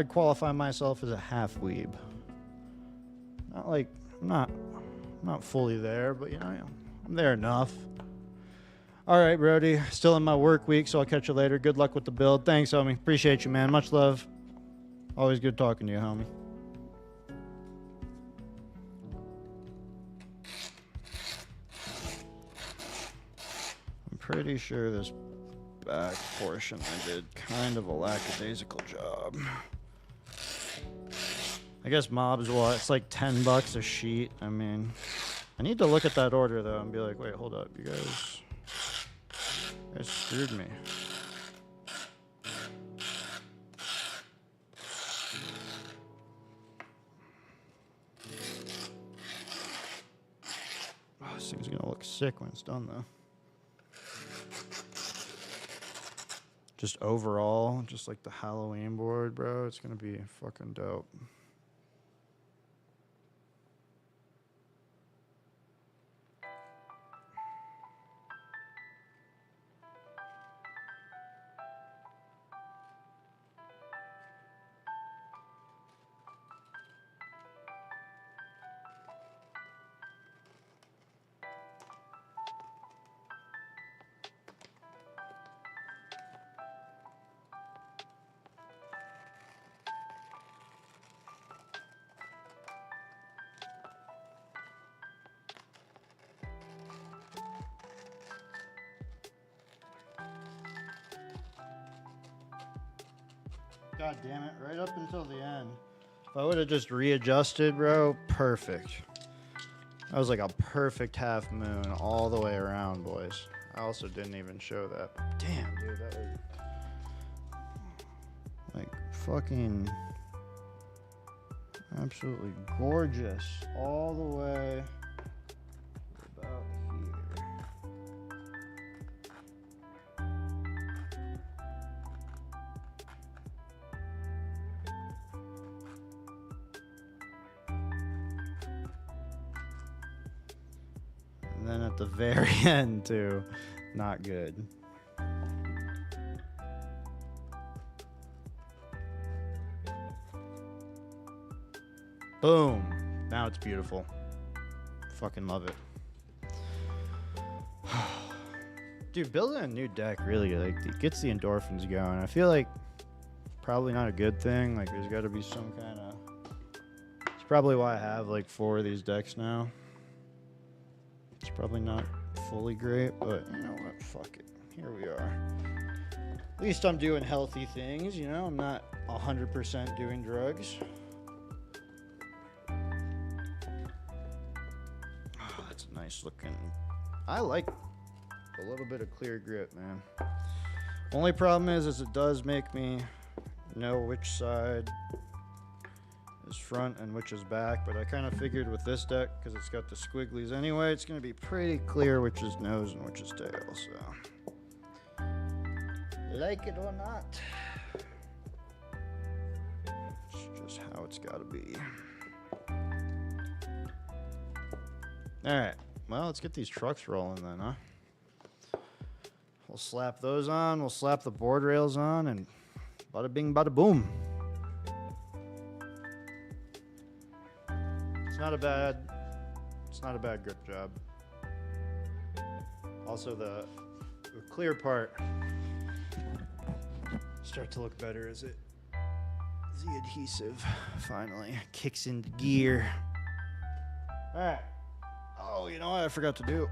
qualify myself as a half weeb. Not like, I'm not fully there, but you know, I'm there enough. All right, Brody. Still in my work week, so I'll catch you later. Good luck with the build. Thanks, homie. Appreciate you, man. Much love. Always good talking to you, homie. I'm pretty sure this back portion I did kind of a lackadaisical job. I guess mobs, well, it's like $10 a sheet. I mean, I need to look at that order, though, and be like, wait, hold up. You guys screwed me. Oh, this thing's gonna look sick when it's done, though. Just overall, just like the Halloween board, bro, it's gonna be fucking dope. God damn it, right up until the end. If I would have just readjusted, bro, perfect. That was like a perfect half moon all the way around, boys. I also didn't even show that. Damn, dude, that was like fucking absolutely gorgeous all the way about here. And then at the very end, too. Not good. Boom. Now it's beautiful. Fucking love it. Dude, building a new deck really like gets the endorphins going. I feel like probably not a good thing. Like there's got to be some kind of... It's probably why I have like 4 of these decks now. It's probably not fully great, but you know what? Fuck it. Here we are. At least I'm doing healthy things, you know? I'm not 100% doing drugs. Oh, that's nice looking. I like a little bit of clear grit, man. Only problem is it does make me know which side is front and which is back, but I kind of figured with this deck, because it's got the squigglies anyway, it's going to be pretty clear which is nose and which is tail, so like it or not, it's just how it's got to be. Alright, well, let's get these trucks rolling then, huh? We'll slap those on, we'll slap the board rails on, and bada bing, bada boom. It's not a bad grip job. Also, the clear part start to look better as the adhesive finally kicks into gear. All right. Oh, you know what I forgot to do?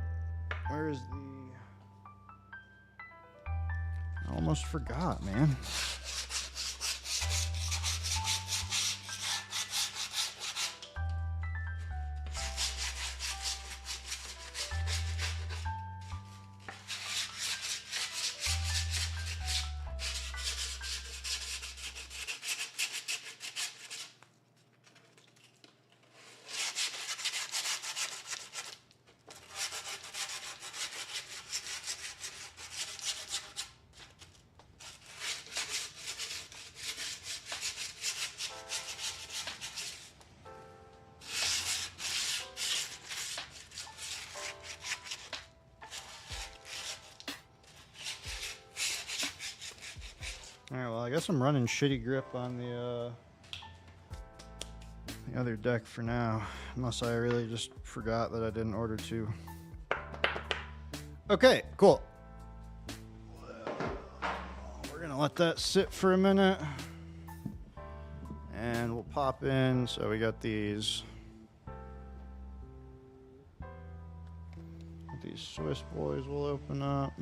Where is the? I almost forgot, man. Alright, well, I guess I'm running shitty grip on the other deck for now. Unless I really just forgot that I didn't order two. Okay, cool. We're gonna let that sit for a minute. And we'll pop in. So we got these Swiss boys will open up.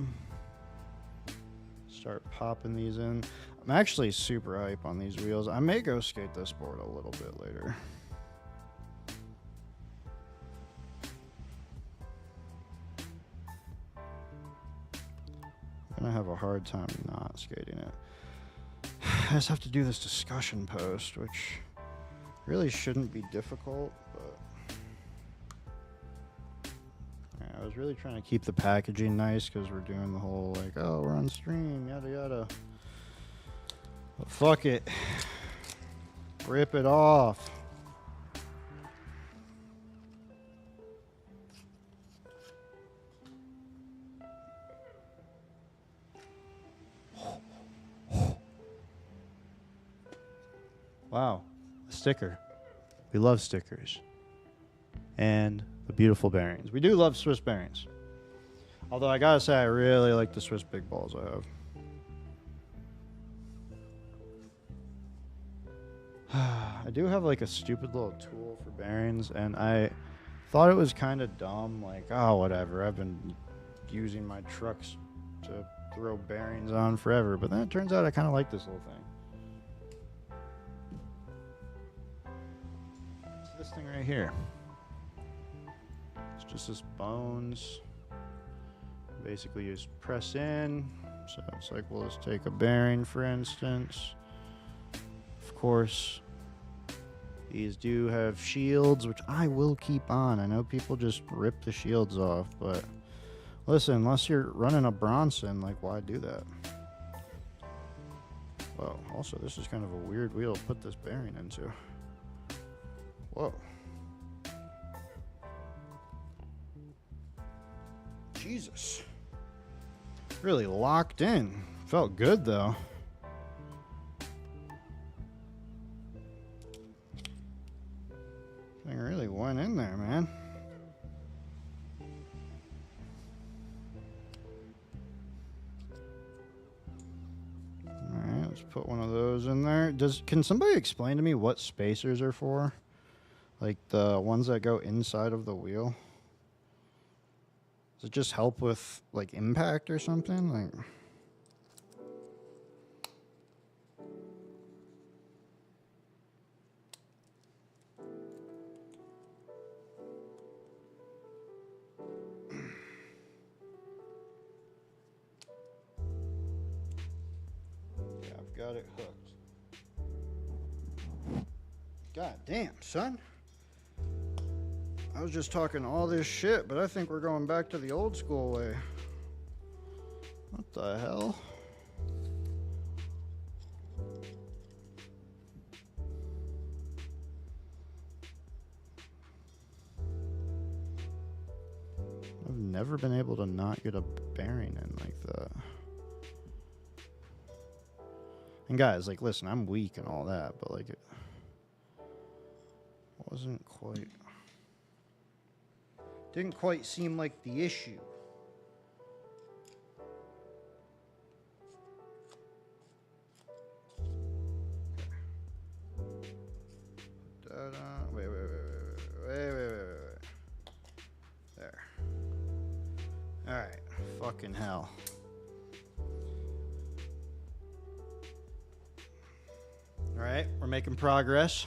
Start popping these in. I'm actually super hype on these wheels. I may go skate this board a little bit later. I'm gonna have a hard time not skating it. I just have to do this discussion post, which really shouldn't be difficult, but yeah, I was really trying to keep the packaging nice because we're doing the whole like, oh, we're on stream, yada yada. But fuck it. Rip it off. Wow, a sticker. We love stickers. And the beautiful bearings. We do love Swiss bearings. Although I gotta say, I really like the Swiss big balls I have. I do have like a stupid little tool for bearings, and I thought it was kind of dumb. Like, oh, whatever. I've been using my trucks to throw bearings on forever. But then it turns out I kind of like this little thing. This thing right here. It's just this bones. Basically, you just press in. So it's like, we'll just take a bearing, for instance. Of course, these do have shields, which I will keep on. I know people just rip the shields off, but listen, unless you're running a Bronson, like, why do that? Well, also, this is kind of a weird wheel to put this bearing into. Whoa. Jesus. Really locked in. Felt good though. Thing really went in there, man. Alright, let's put one of those in there. Can somebody explain to me what spacers are for? Like the ones that go inside of the wheel? Does it just help with like impact or something? Like, yeah, I've got it hooked. God damn, son. I was just talking all this shit, but I think we're going back to the old school way. What the hell? I've never been able to not get a bearing in like that. And guys, like, listen, I'm weak and all that, but like, it wasn't quite. Didn't quite seem like the issue. Wait. There. Alright. Fucking hell. Alright, we're making progress.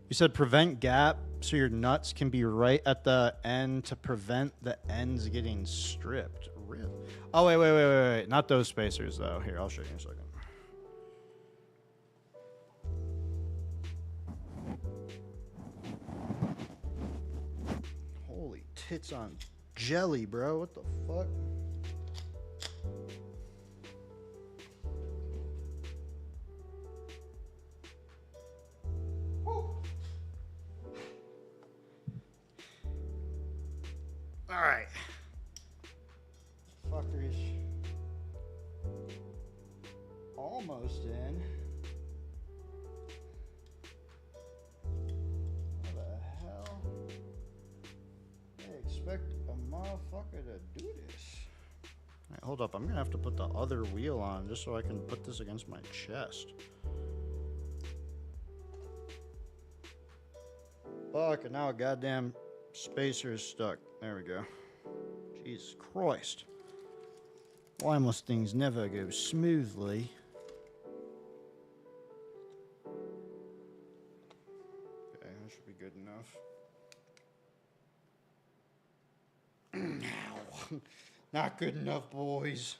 You said prevent gap so your nuts can be right at the end to prevent the ends getting stripped. Really? Oh, wait. Not those spacers, though. Here, I'll show you in a second. Holy tits on jelly, bro. What the fuck? Alright. Fuckers. Almost in. What the hell? They expect a motherfucker to do this. Alright, hold up. I'm gonna have to put the other wheel on just so I can put this against my chest. Fuck, and now a goddamn spacer is stuck. There we go. Jesus Christ. Why must things never go smoothly? Okay, that should be good enough. No. Not good enough, boys.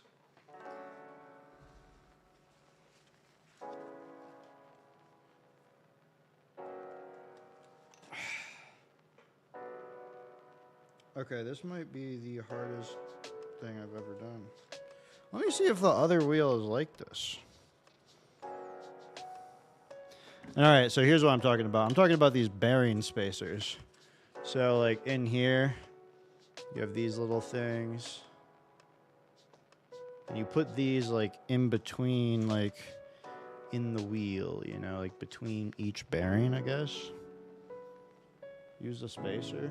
Okay, this might be the hardest thing I've ever done. Let me see if the other wheel is like this. Alright, so here's what I'm talking about. I'm talking about these bearing spacers. So, like, in here, you have these little things. And you put these, like, in between, like, in the wheel, you know, like, between each bearing, I guess. Use the spacer.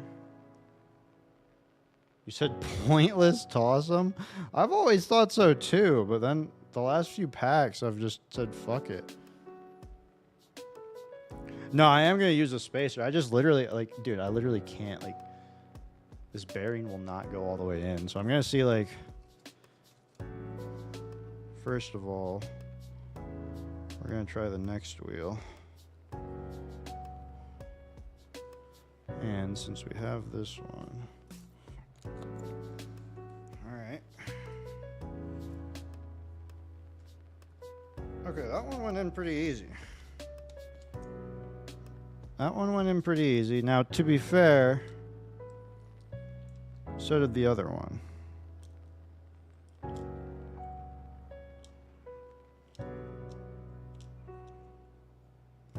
You said pointless toss them? I've always thought so too, but then the last few packs I've just said fuck it. No, I am going to use a spacer. I just literally, like, dude, I literally can't, like, this bearing will not go all the way in. So I'm going to see, like, first of all, we're going to try the next wheel. And since we have this one. Alright. Okay, that one went in pretty easy. That one went in pretty easy. Now, to be fair, so did the other one.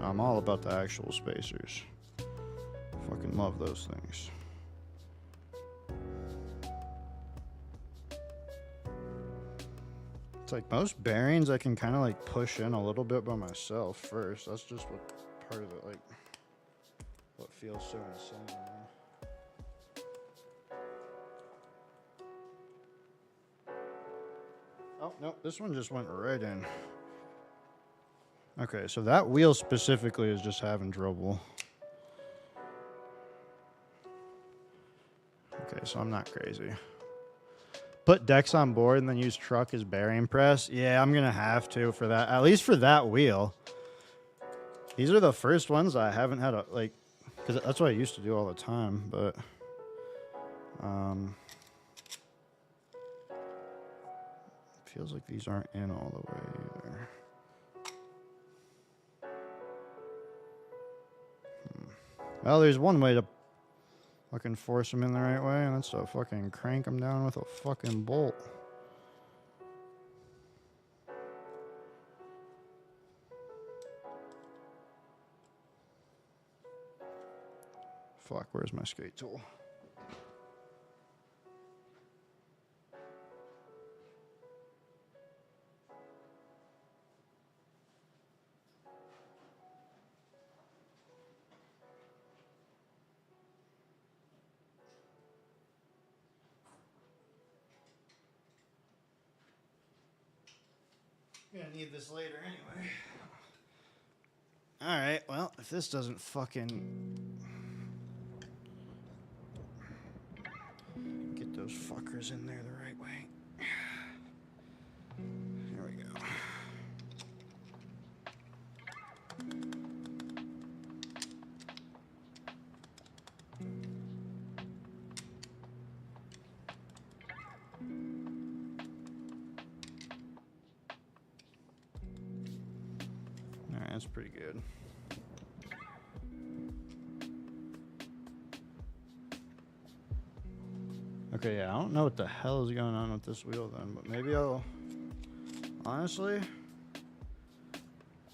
I'm all about the actual spacers. Fucking love those things. It's like most bearings I can kind of like push in a little bit by myself first. That's just what part of it, like, what feels so insane, man. Oh, no, this one just went right in. Okay, so that wheel specifically is just having trouble. Okay, so I'm not crazy. Put decks on board and then use truck as bearing press. Yeah, I'm going to have to for that. At least for that wheel. These are the first ones I haven't had a, like, because that's what I used to do all the time, but feels like these aren't in all the way either. Well, there's one way to fucking force them in the right way, and that's to fucking crank them down with a fucking bolt. Fuck, where's my skate tool? Gonna need this later anyway. Alright, well, if this doesn't fucking get those fuckers in there the right way. There we go. Alright, that's pretty good. Okay, yeah, I don't know what the hell is going on with this wheel then, but maybe I'll, honestly,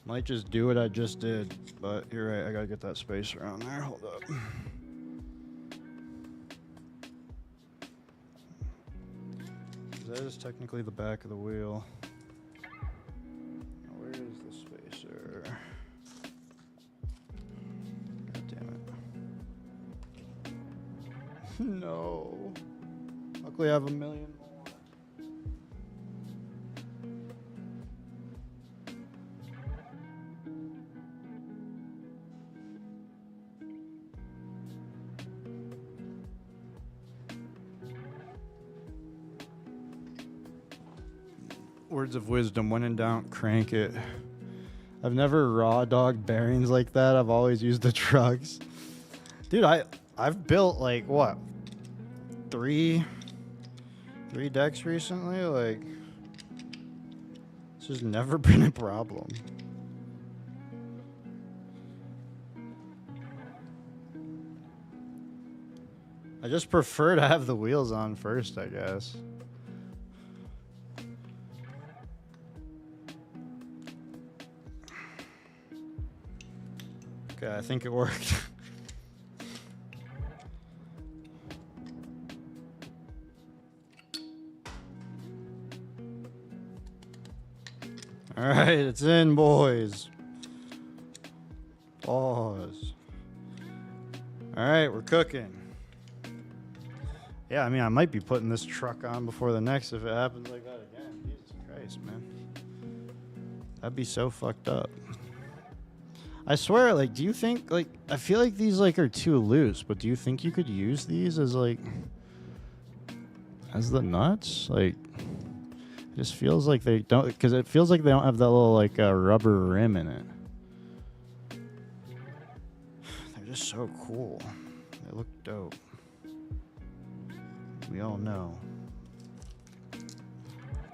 might just do what I just did, but you're right, I gotta get that space around there. Hold up. That is technically the back of the wheel. Now, where is the spacer? God damn it. No. Luckily I have a million more. Words of wisdom, when in doubt, crank it. I've never raw dog bearings like that. I've always used the trucks. Dude, I've built like what? Three decks recently. Like, this has never been a problem. I just prefer to have the wheels on first, I guess. Okay, I think it worked. All right, it's in, boys. Pause. All right, we're cooking. Yeah, I mean, I might be putting this truck on before the next if it happens like that again. Jesus Christ, man. That'd be so fucked up. I swear, like, do you think, like, I feel like these, like, are too loose, but do you think you could use these as, like, as the nuts? Like, it just feels like they don't, because it feels like they don't have that little, like, rubber rim in it. They're just so cool. They look dope. We all know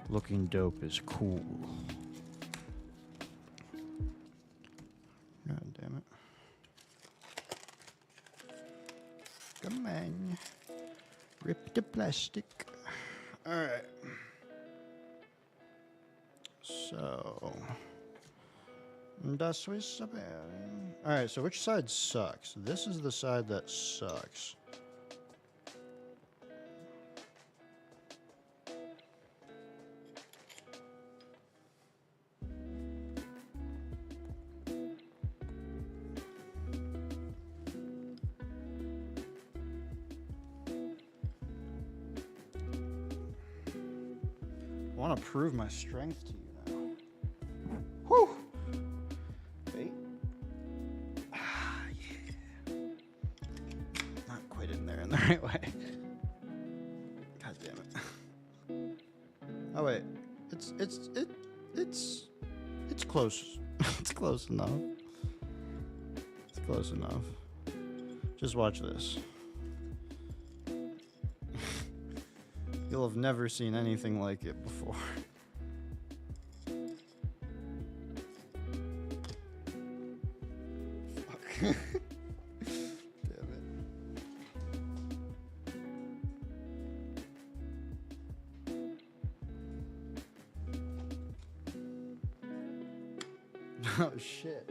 looking dope is cool. God damn it. Come on. Rip the plastic. Alright. So. Das was about. Alright, so which side sucks? This is the side that sucks. I want to prove my strength to you now. Whew! Wait. Ah, yeah. Not quite in there in the right way. God damn it. Oh wait, it's close. It's close enough. It's close enough. Just watch this. You'll have never seen anything like it before. Fuck. Oh shit.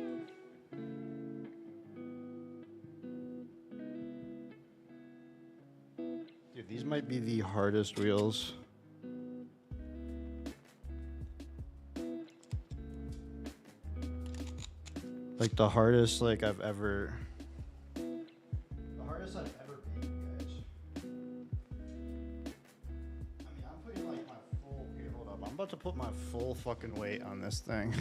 Dude, these might be the hardest wheels. Like the hardest like I've ever painted, guys. I mean, I'm putting like my full, here, hold up. I'm about to put my full fucking weight on this thing.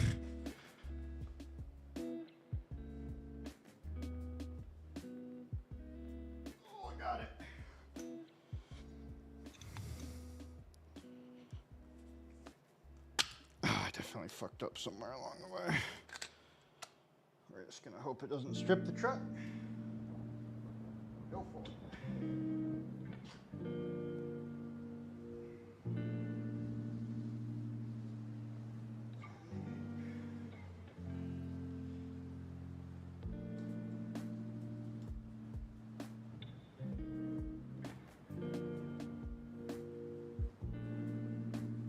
Oh, I got it. Oh, I definitely fucked up somewhere along the way. We're just gonna hope it doesn't strip the truck. Go for it.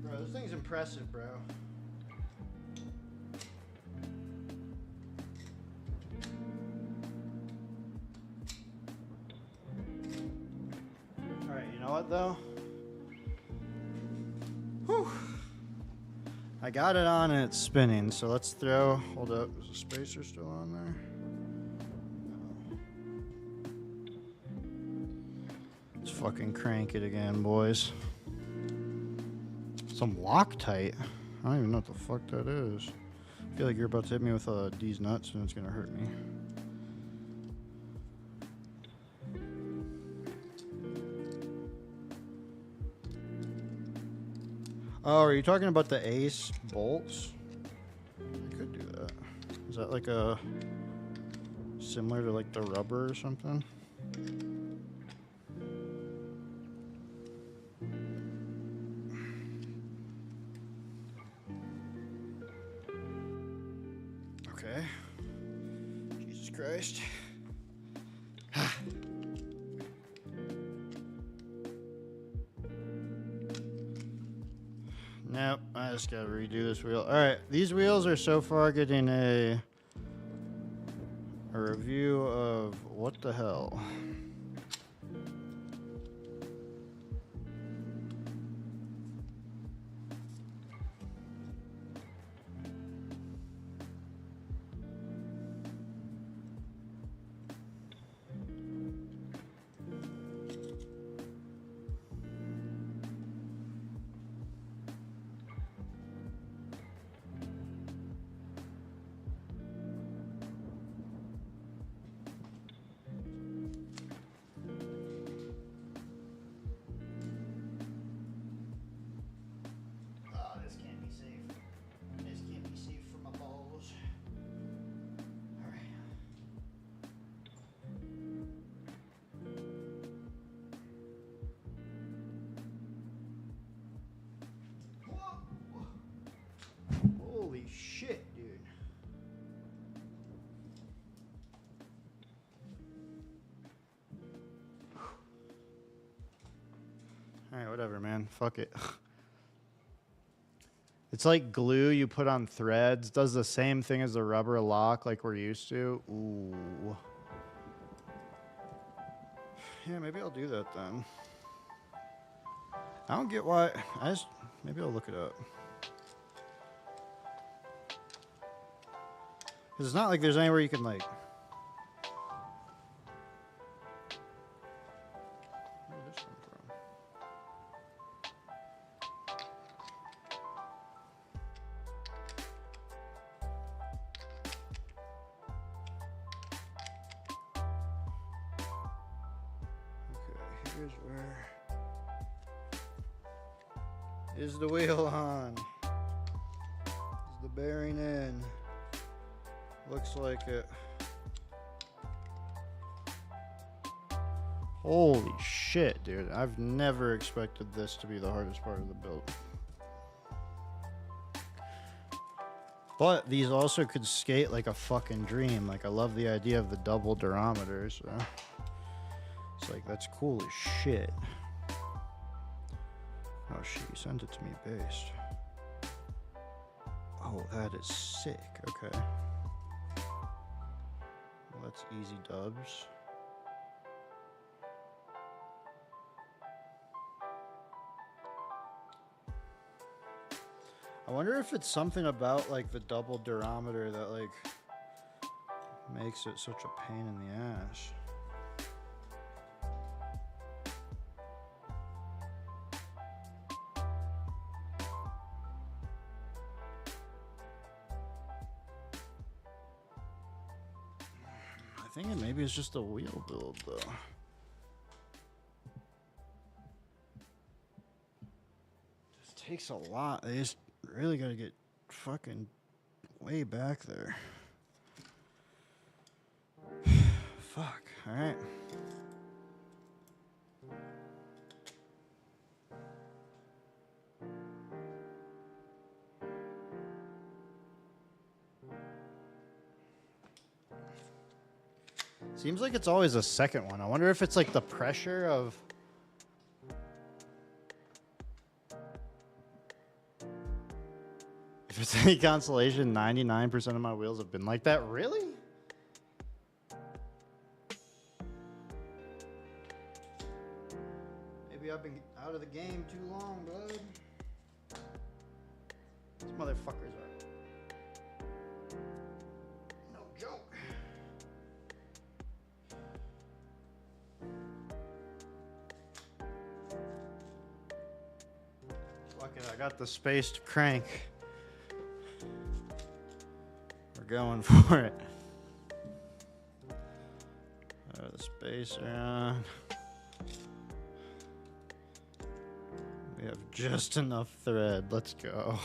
Bro, this thing's impressive, bro. Alright, you know what though? Whew. I got it on and it's spinning, so let's throw, hold up, is the spacer still on there? No. Let's fucking crank it again, boys. Some Loctite? I don't even know what the fuck that is. I feel like you're about to hit me with these nuts and it's gonna hurt me. Oh, are you talking about the Ace bolts? I could do that. Is that like a similar to like the rubber or something? Okay. Jesus Christ. Nope, I just gotta redo this wheel. Alright, these wheels are so far getting a review of what the hell. Holy shit, dude. Alright, whatever, man. Fuck it. It's like glue you put on threads. Does the same thing as the rubber lock like we're used to. Ooh. Yeah, maybe I'll do that then. I don't get why. Maybe I'll look it up. Because it's not like there's anywhere you can, like... Where did this come from? Okay, here's where... Is the wheel on? Is the bearing in? Looks like it. Holy shit, dude. I've never expected this to be the hardest part of the build. But these also could skate like a fucking dream. Like, I love the idea of the double durometer, so... It's like, that's cool as shit. Oh shit, you sent it to me based. Oh Oh, that is sick. Okay. Well, that's easy dubs. I wonder if it's something about like the double durometer that like makes it such a pain in the ass. I think maybe it's just a wheel build though. This takes a lot. They just really gotta get fucking way back there. Fuck. All right. Seems like it's always a second one. I wonder if it's like the pressure of... If it's any consolation, 99% of my wheels have been like that. Really? Maybe I've been out of the game too long, bud. These motherfuckers are no joke. Fuck it, I got the spaced crank. We're going for it. The spacer on. We have just enough thread. Let's go.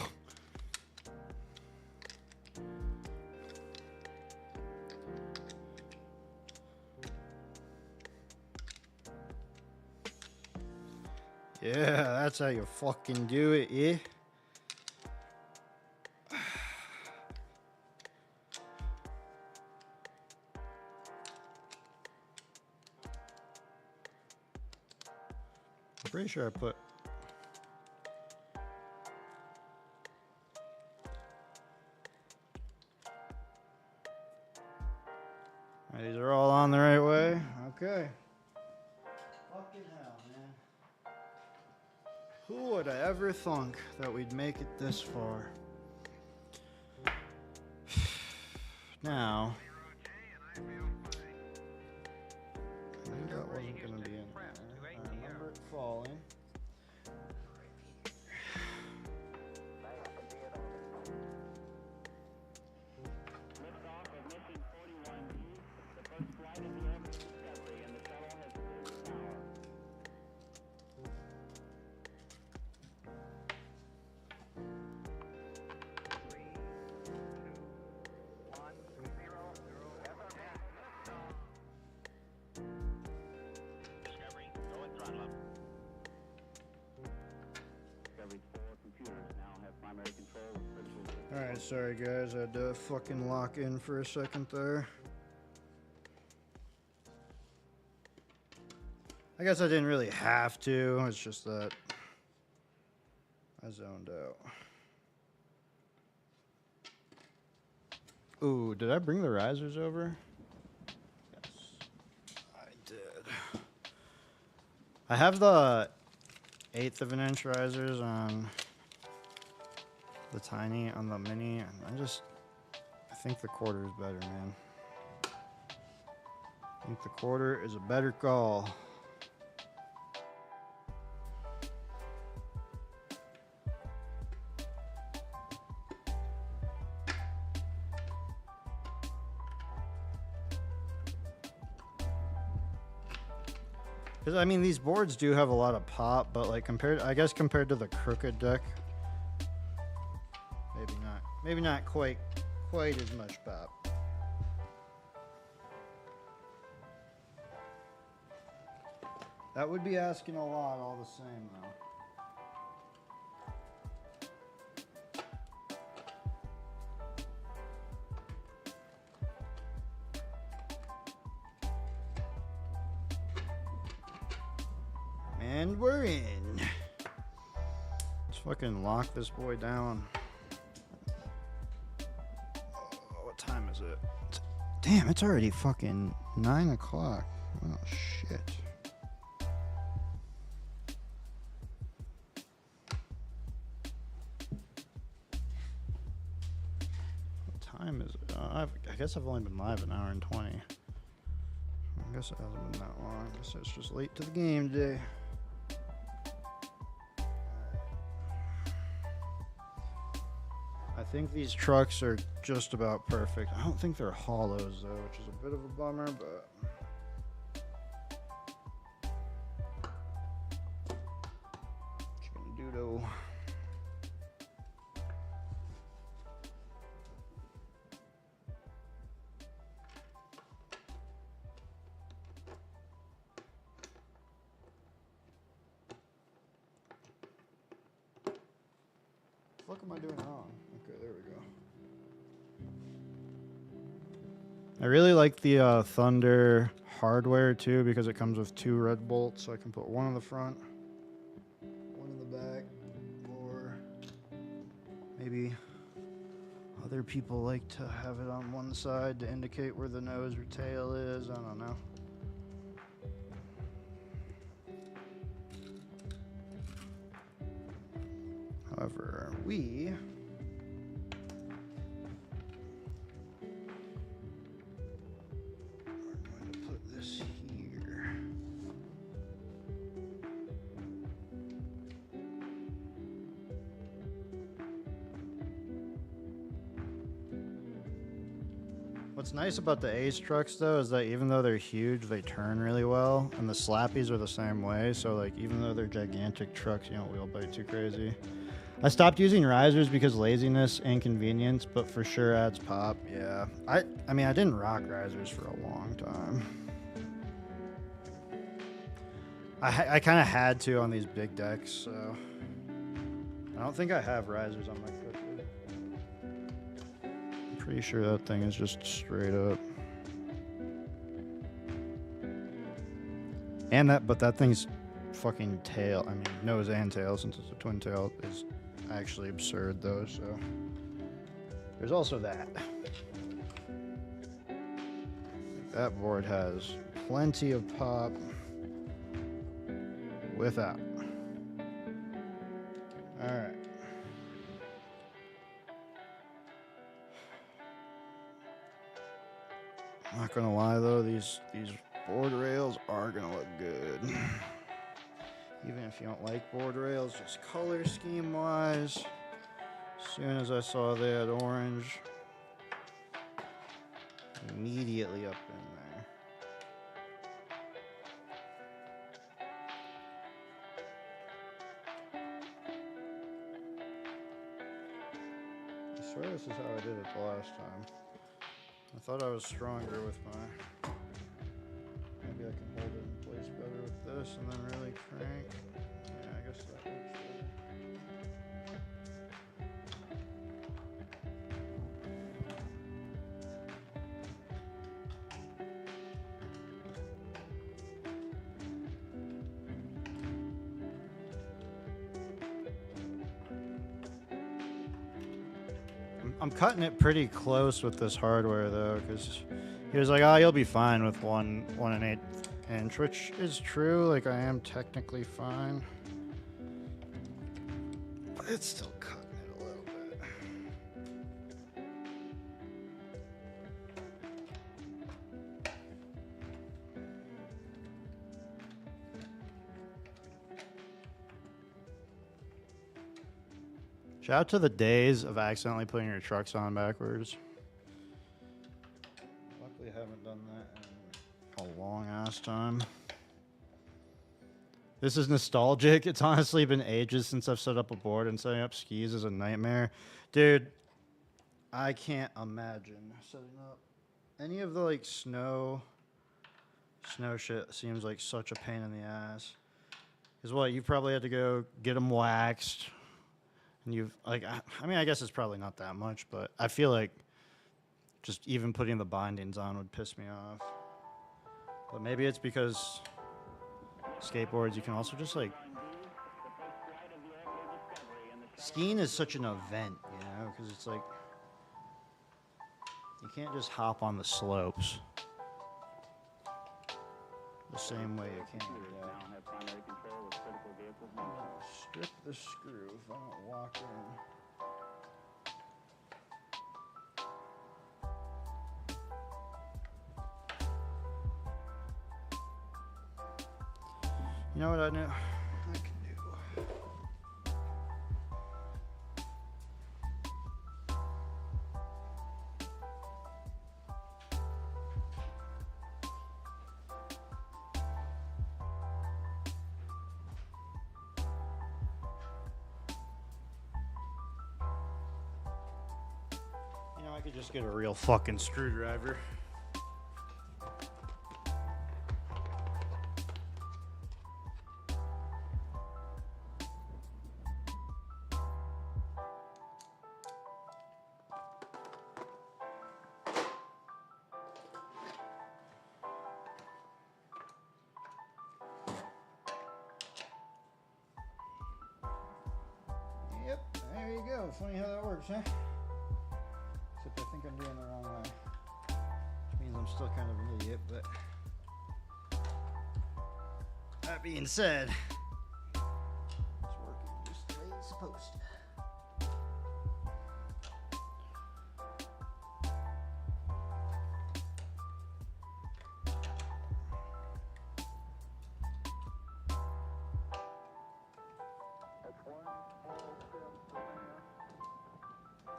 Yeah, that's how you fucking do it, yeah? I'm pretty sure I put... These are all on the right way? Okay. Fucking hell, man. Who would have ever thunk that we'd make it this far? Now... I knew that wasn't going to be in there. I remember it falling. Alright, sorry guys, I had to fucking lock in for a second there. I guess I didn't really have to, it's just that I zoned out. Ooh, did I bring the risers over? Yes, I did. I have the 1/8 of an inch risers on the tiny, on the mini, and I think the 1/4 is better, man. I think the 1/4 is a better call. Because, I mean, these boards do have a lot of pop, but, like, compared to the crooked deck, maybe not quite as much pop. That would be asking a lot all the same, though. And we're in. Let's fucking lock this boy down. Damn, it's already fucking 9 o'clock. Oh, shit. What time is it? I guess I've only been live an hour and 20. I guess it hasn't been that long. I guess it's just late to the game today. I think these trucks are just about perfect. I don't think they're hollows though, which is a bit of a bummer, but what you gonna do though? What am I doing wrong? Okay, there we go. I really like the Thunder hardware too because it comes with 2 red bolts, so I can put one in the front, one in the back, or maybe other people like to have it on one side to indicate where the nose or tail is. I don't know. However, we are going to put this here. What's nice about the Ace trucks though is that even though they're huge, they turn really well, and the Slappies are the same way. So like even though they're gigantic trucks, you don't wheel bite too crazy. I stopped using risers because laziness and convenience, but for sure adds pop. Yeah, I mean I didn't rock risers for a long time. I kind of had to on these big decks, so I don't think I have risers on my cooker. I'm pretty sure that thing is just straight up. And that thing's fucking tail, I mean nose and tail, since it's a twin tail, is actually absurd though, so there's also that. That board has plenty of pop without. All right. I'm not gonna lie though, these board rails are gonna look good. Even if you don't like board rails, just color scheme wise. As soon as I saw they had orange, immediately up in there. I swear this is how I did it the last time. I thought I was stronger with my... Maybe I can hold it in place better with this and then really crank. Yeah, I guess that works better. I'm cutting it pretty close with this hardware though, because he was like, "Oh, you'll be fine with 1 1/8 inch," which is true. Like I am technically fine, but it's still cutting it a little bit. Shout out to the days of accidentally putting your trucks on backwards. Luckily, I haven't done that in a long ass time. This is nostalgic. It's honestly been ages since I've set up a board, and setting up skis is a nightmare. Dude, I can't imagine setting up any of the like snow shit seems like such a pain in the ass. Because what, you probably had to go get them waxed. And you've like, I mean, I guess it's probably not that much, but I feel like just even putting the bindings on would piss me off. But maybe it's because skateboards, you can also just like, skiing is such an event, you know, because it's like, You can't just hop on the slopes the same way you can. Now have primary control of critical vehicles. I'm gonna strip the screw if I don't walk in. You know what I know? I can do. You know, I could just get a real fucking screwdriver. Yep, there you go. Funny how that works, huh? Except I think I'm doing the wrong way. Which means I'm still kind of an idiot, but that being said, it's working just the way it's supposed to. That's one small step for man,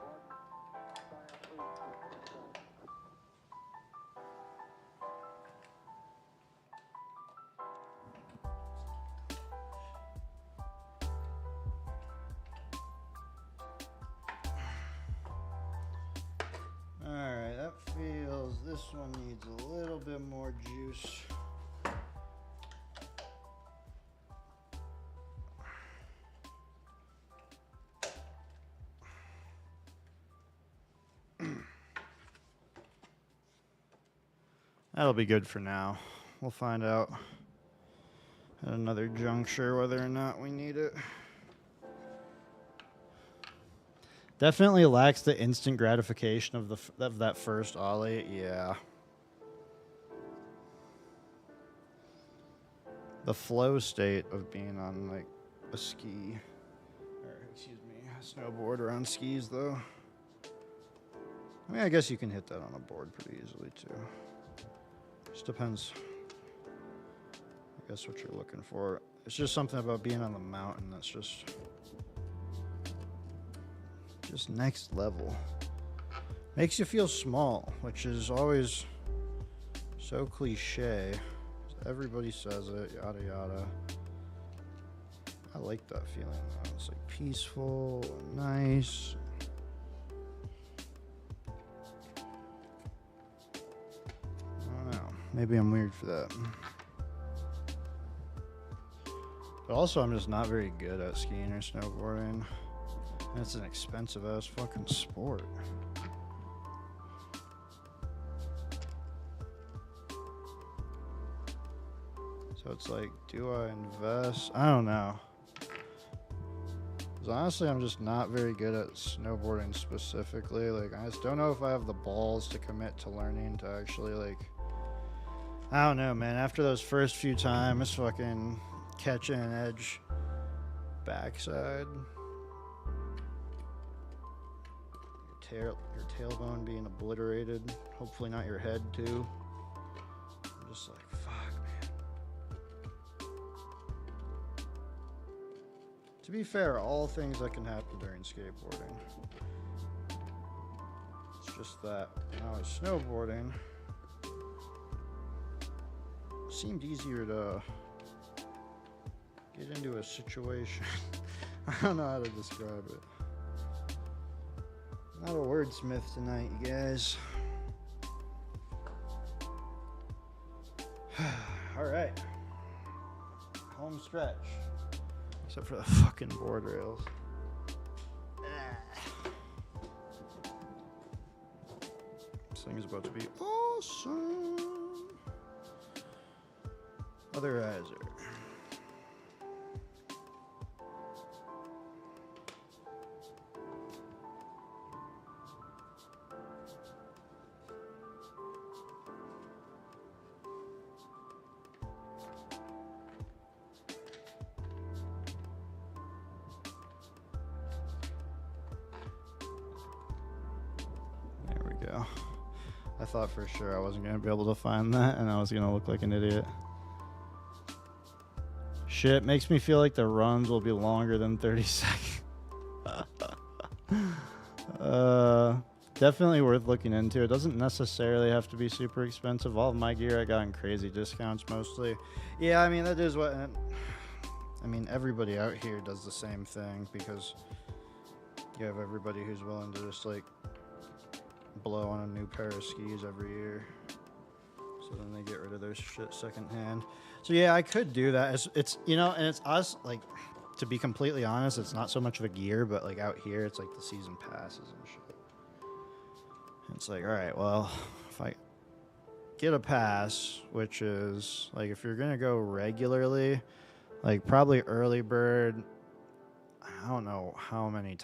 one giant leap for mankind. Alright, that feels, this one needs a little bit more juice. That'll be good for now. We'll find out at another juncture whether or not we need it. Definitely lacks the instant gratification of that first ollie. Yeah. The flow state of being on like a ski, or excuse me, a snowboard or on skis though. I mean, I guess you can hit that on a board pretty easily too. Just depends, I guess, what you're looking for. It's just something about being on the mountain that's just next level. Makes you feel small, which is always so cliche. Everybody says it, yada yada. I like that feeling though. It's like peaceful and nice. I don't know. Maybe I'm weird for that. But also, I'm just not very good at skiing or snowboarding. And it's an expensive ass fucking sport. So it's like, do I invest? I don't know. 'Cause honestly, I'm just not very good at snowboarding specifically. Like, I just don't know if I have the balls to commit to learning to actually, like, I don't know, man. After those first few times, fucking catching an edge backside, your tailbone being obliterated, hopefully not your head too. I'm just like, fuck, man. To be fair, all things that can happen during skateboarding. It's just that when I was snowboarding, it seemed easier to get into a situation. I don't know how to describe it. Not a wordsmith tonight, you guys. All right. Home stretch. Except for the fucking board rails. This thing is about to be awesome. Other riser. go. I thought for sure I wasn't going to be able to find that, and I was going to look like an idiot. Shit, makes me feel like the runs will be longer than 30 seconds. Definitely worth looking into. It doesn't necessarily have to be super expensive. All of my gear I got in crazy discounts mostly. Yeah, I mean, that is what... I mean, everybody out here does the same thing because you have everybody who's willing to just, like, blow on a new pair of skis every year. So then they get rid of their shit secondhand. So, yeah, I could do that. It's you know, and it's us, like, to be completely honest, it's not so much of a gear, but, like, out here, it's, like, the season passes and shit. It's like, all right, well, if I get a pass, which is, like, if you're going to go regularly, like, probably early bird, I don't know how many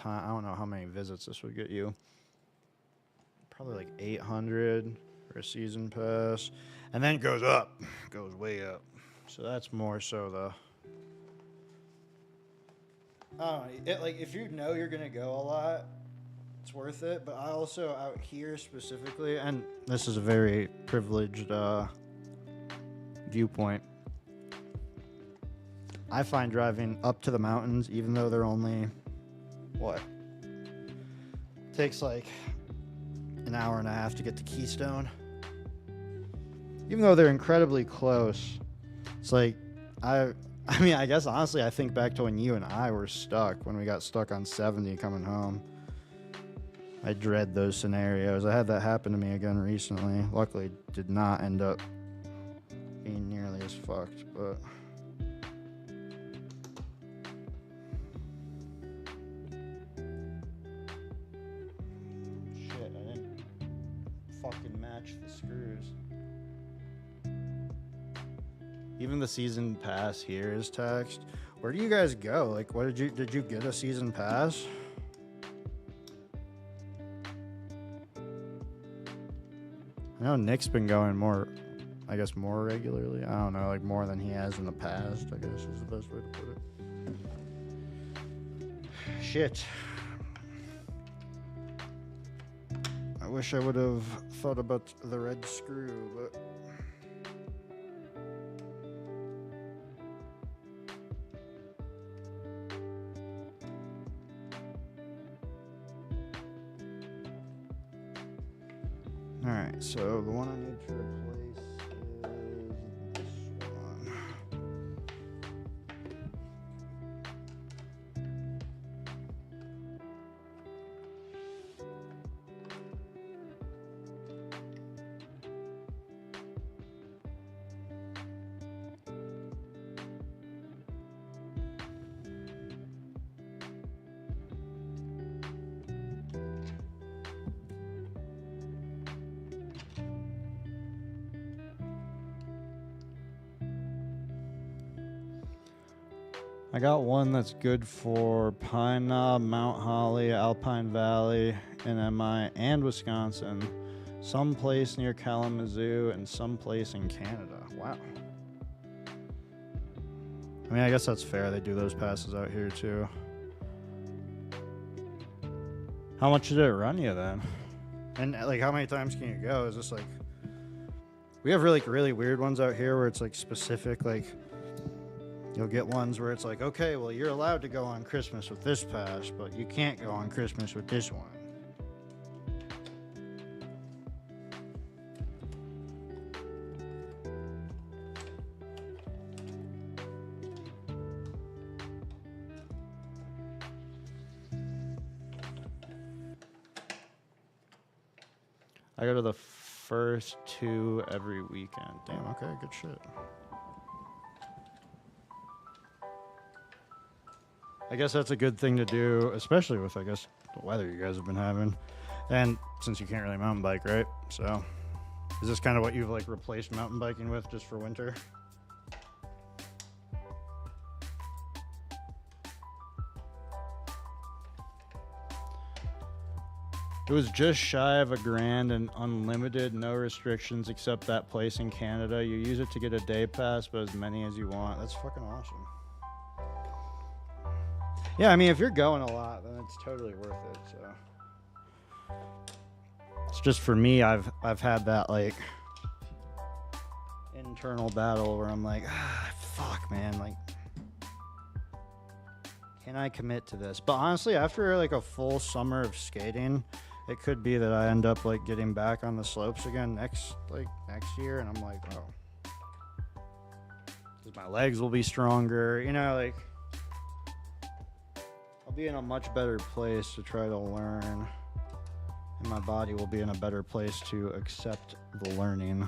visits this would get you. Probably, like, 800 for a season pass. And then it goes up. Goes way up. So that's more so like, if you know you're going to go a lot, it's worth it. But I also, out here specifically, and this is a very privileged viewpoint, I find driving up to the mountains, even though they're only, takes like an hour and a half to get to Keystone. Even though they're incredibly close, it's like, I mean, I guess honestly, I think back to when you and I were stuck, when we got stuck on 70 coming home. I dread those scenarios. I had that happen to me again recently. Luckily, did not end up being nearly as fucked, but... Shit, I didn't fucking match the screws. Even the season pass here is taxed. Where do you guys go? Like, what did you get a season pass? I know Nick's been going more regularly. I don't know, like more than he has in the past, I guess is the best way to put it. Shit. I wish I would have thought about the red screw, but... Alright, so the one I need to replace is this one. I got one that's good for Pine Knob, Mount Holly, Alpine Valley, NMI, and Wisconsin. Someplace near Kalamazoo and someplace in Canada. Wow. I mean, I guess that's fair. They do those passes out here too. How much did it run you then? And like, how many times can you go? Is this like... We have really weird ones out here where it's like specific, like... You'll get ones where it's like, okay, well, you're allowed to go on Christmas with this pass, but you can't go on Christmas with this one. I go to the first two every weekend. Damn, okay, good shit. I guess that's a good thing to do, especially with, I guess, the weather you guys have been having. And since you can't really mountain bike, right? So, is this kind of what you've, like, replaced mountain biking with just for winter? It was just shy of $1,000 and unlimited, no restrictions except that place in Canada. You use it to get a day pass, but as many as you want. That's fucking awesome. Yeah, I mean, if you're going a lot, then it's totally worth it, so. It's just for me, I've had that like internal battle where I'm like, fuck, man, like, can I commit to this? But honestly, after like a full summer of skating, it could be that I end up like getting back on the slopes again next year, and I'm like, oh, because my legs will be stronger, you know, like I'll be in a much better place to try to learn, and my body will be in a better place to accept the learning.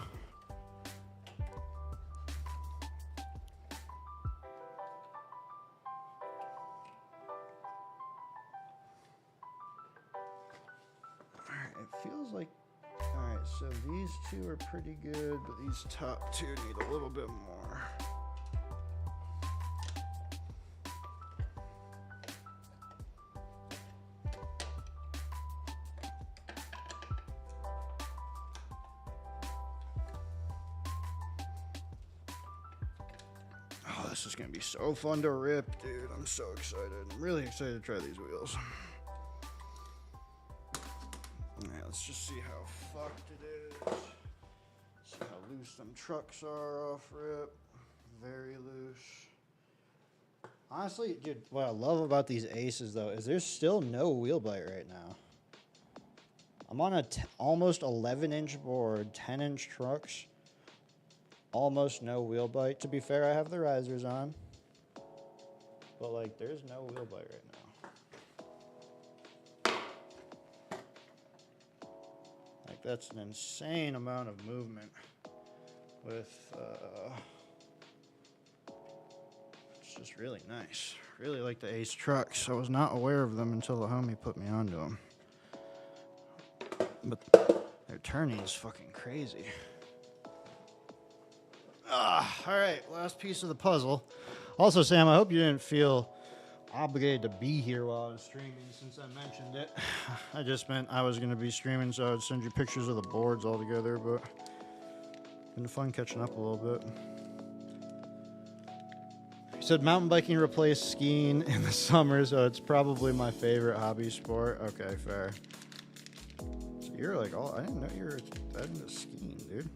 It feels like, all right, so these two are pretty good, but these top two need a little bit more. Oh, this is gonna be so fun to rip, dude. I'm so excited. I'm really excited to try these wheels. Alright, let's just see how fucked it is. See how loose them trucks are off rip. Very loose. Honestly, dude, what I love about these Aces, though, is there's still no wheel bite right now. I'm on a almost 11-inch board, 10-inch trucks. Almost no wheel bite. To be fair, I have the risers on. But, like, there's no wheel bite right now. That's an insane amount of movement with, it's just really nice. Really like the Ace trucks. I was not aware of them until the homie put me onto them. But their turning is fucking crazy. All right, last piece of the puzzle. Also, Sam, I hope you didn't feel obligated to be here while I was streaming since I mentioned it. I just meant I was going to be streaming, so I would send you pictures of the boards all together, but it's been fun catching up a little bit. You said mountain biking replaced skiing in the summer, so it's probably my favorite hobby sport. Okay, fair. So you're like, I didn't know you were that into skiing, dude.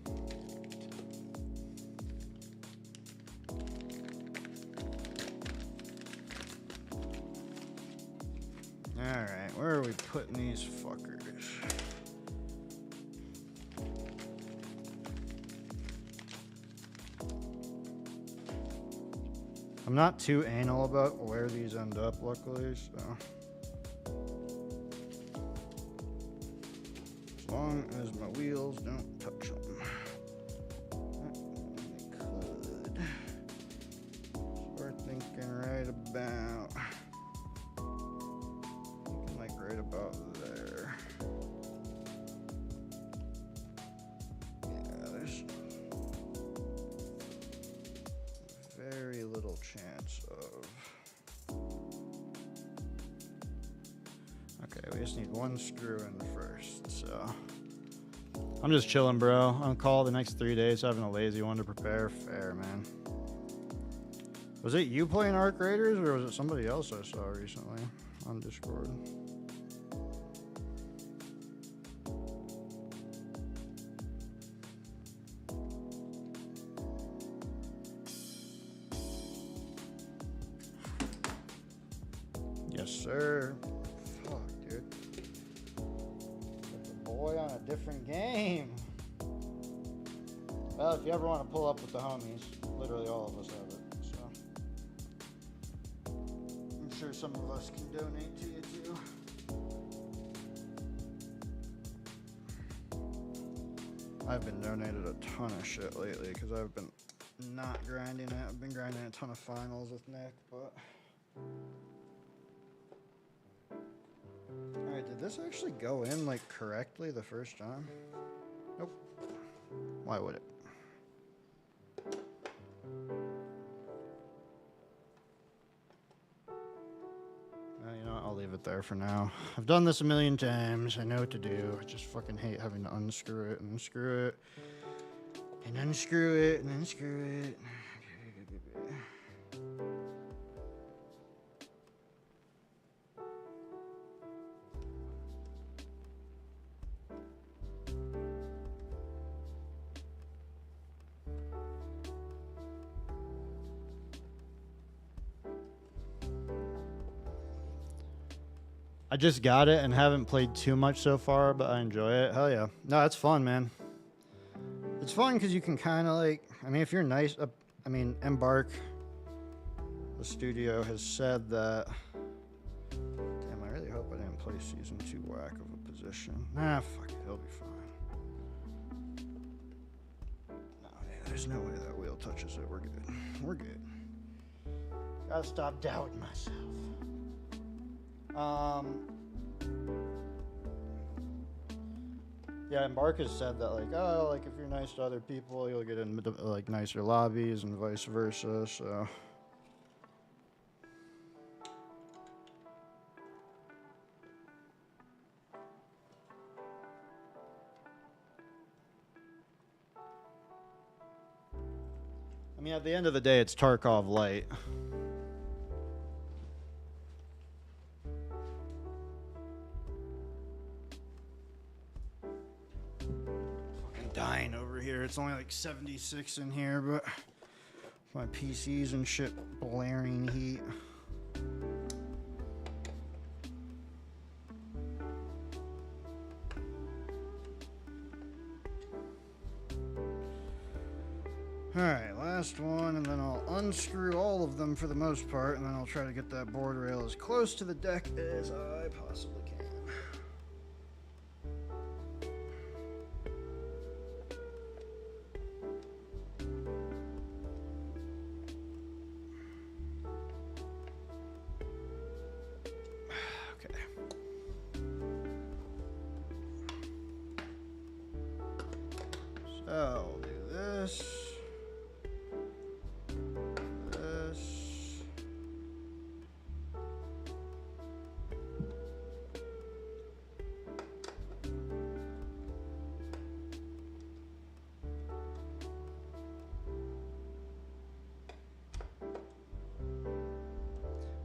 Alright, where are we putting these fuckers? I'm not too anal about where these end up, luckily, so. As long as my wheels don't touch them. They could. So we're thinking right about. Right about there. Yeah, there's very little chance of. Okay, we just need one screw in first, so. I'm just chilling, bro. On call the next 3 days, having a lazy one to prepare. Fair, man. Was it you playing Arc Raiders, or was it somebody else I saw recently on Discord? Yes, sir. Fuck, dude. It's a boy on a different game. Well, if you ever want to pull up with the homies, literally all of us have it, so. I'm sure some of us can donate to you, too. I've been donated a ton of shit lately, because I've been not grinding it. I've been grinding a ton of finals with Nick, but. Alright, did this actually go in, like, correctly the first time? Nope. Why would it? You know what? I'll leave it there for now. I've done this a million times. I know what to do. I just fucking hate having to unscrew it and unscrew it. And unscrew it and unscrew it. I just got it and haven't played too much so far, but I enjoy it. Hell yeah. No, it's fun, man. It's fun because you can kind of like, I mean, if you're nice, I mean, Embark, the studio, has said that. Damn, I really hope I didn't play season 2 whack of a position. Nah, fuck it, he'll be fine. No, yeah, there's no way that wheel touches it. We're good. We're good. Gotta stop doubting myself. Yeah, Embark has said that, like, oh, like, if you're nice to other people, you'll get in, like, nicer lobbies and vice versa, so. I mean, at the end of the day, it's Tarkov light. Dying over here. It's only like 76 in here, but my PC's and shit blaring heat. Alright, last one, and then I'll unscrew all of them for the most part, and then I'll try to get that board rail as close to the deck as I possibly can. So I'll do this. This.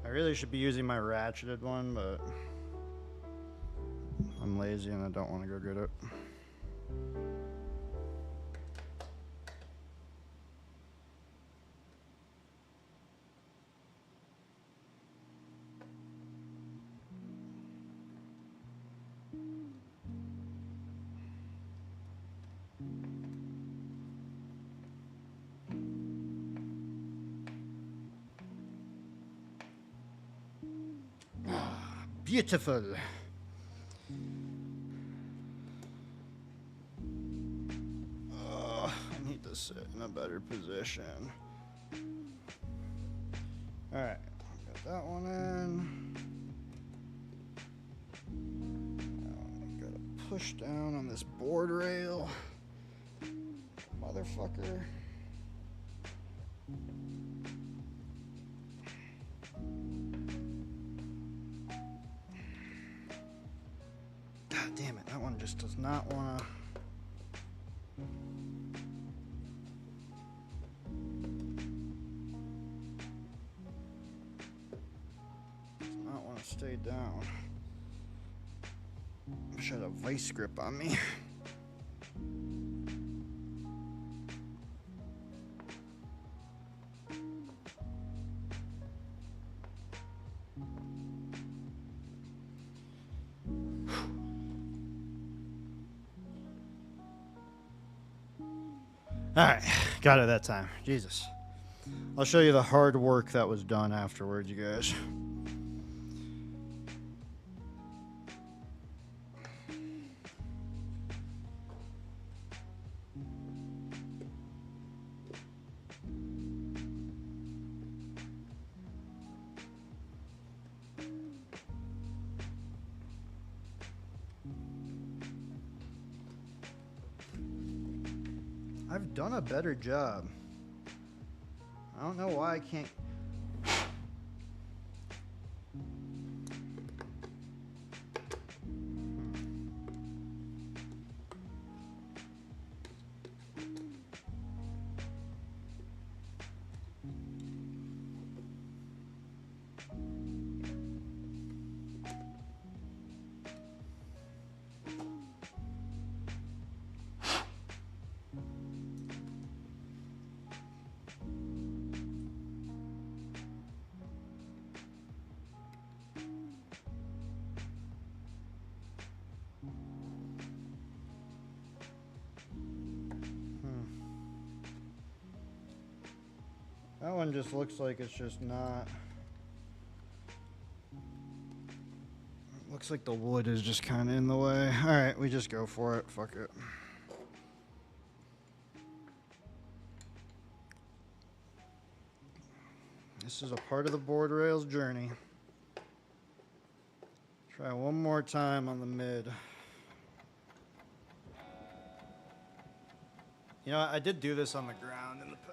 I really should be using my ratcheted one, but I'm lazy and I don't want to go get it. Beautiful. I need to sit in a better position. Alright, got that one in. Now gotta push down on this board rail. Motherfucker. God damn it, that one just does not want to. Does not want to stay down. I should have a vice grip on me. Alright, got it that time. Jesus. I'll show you the hard work that was done afterwards, you guys. I've done a better job. I don't know why I can't. That one just looks like it's just not. Looks like the wood is just kind of in the way. Alright, we just go for it. Fuck it. This is a part of the board rails journey. Try one more time on the mid. You know, I did do this on the ground in the past.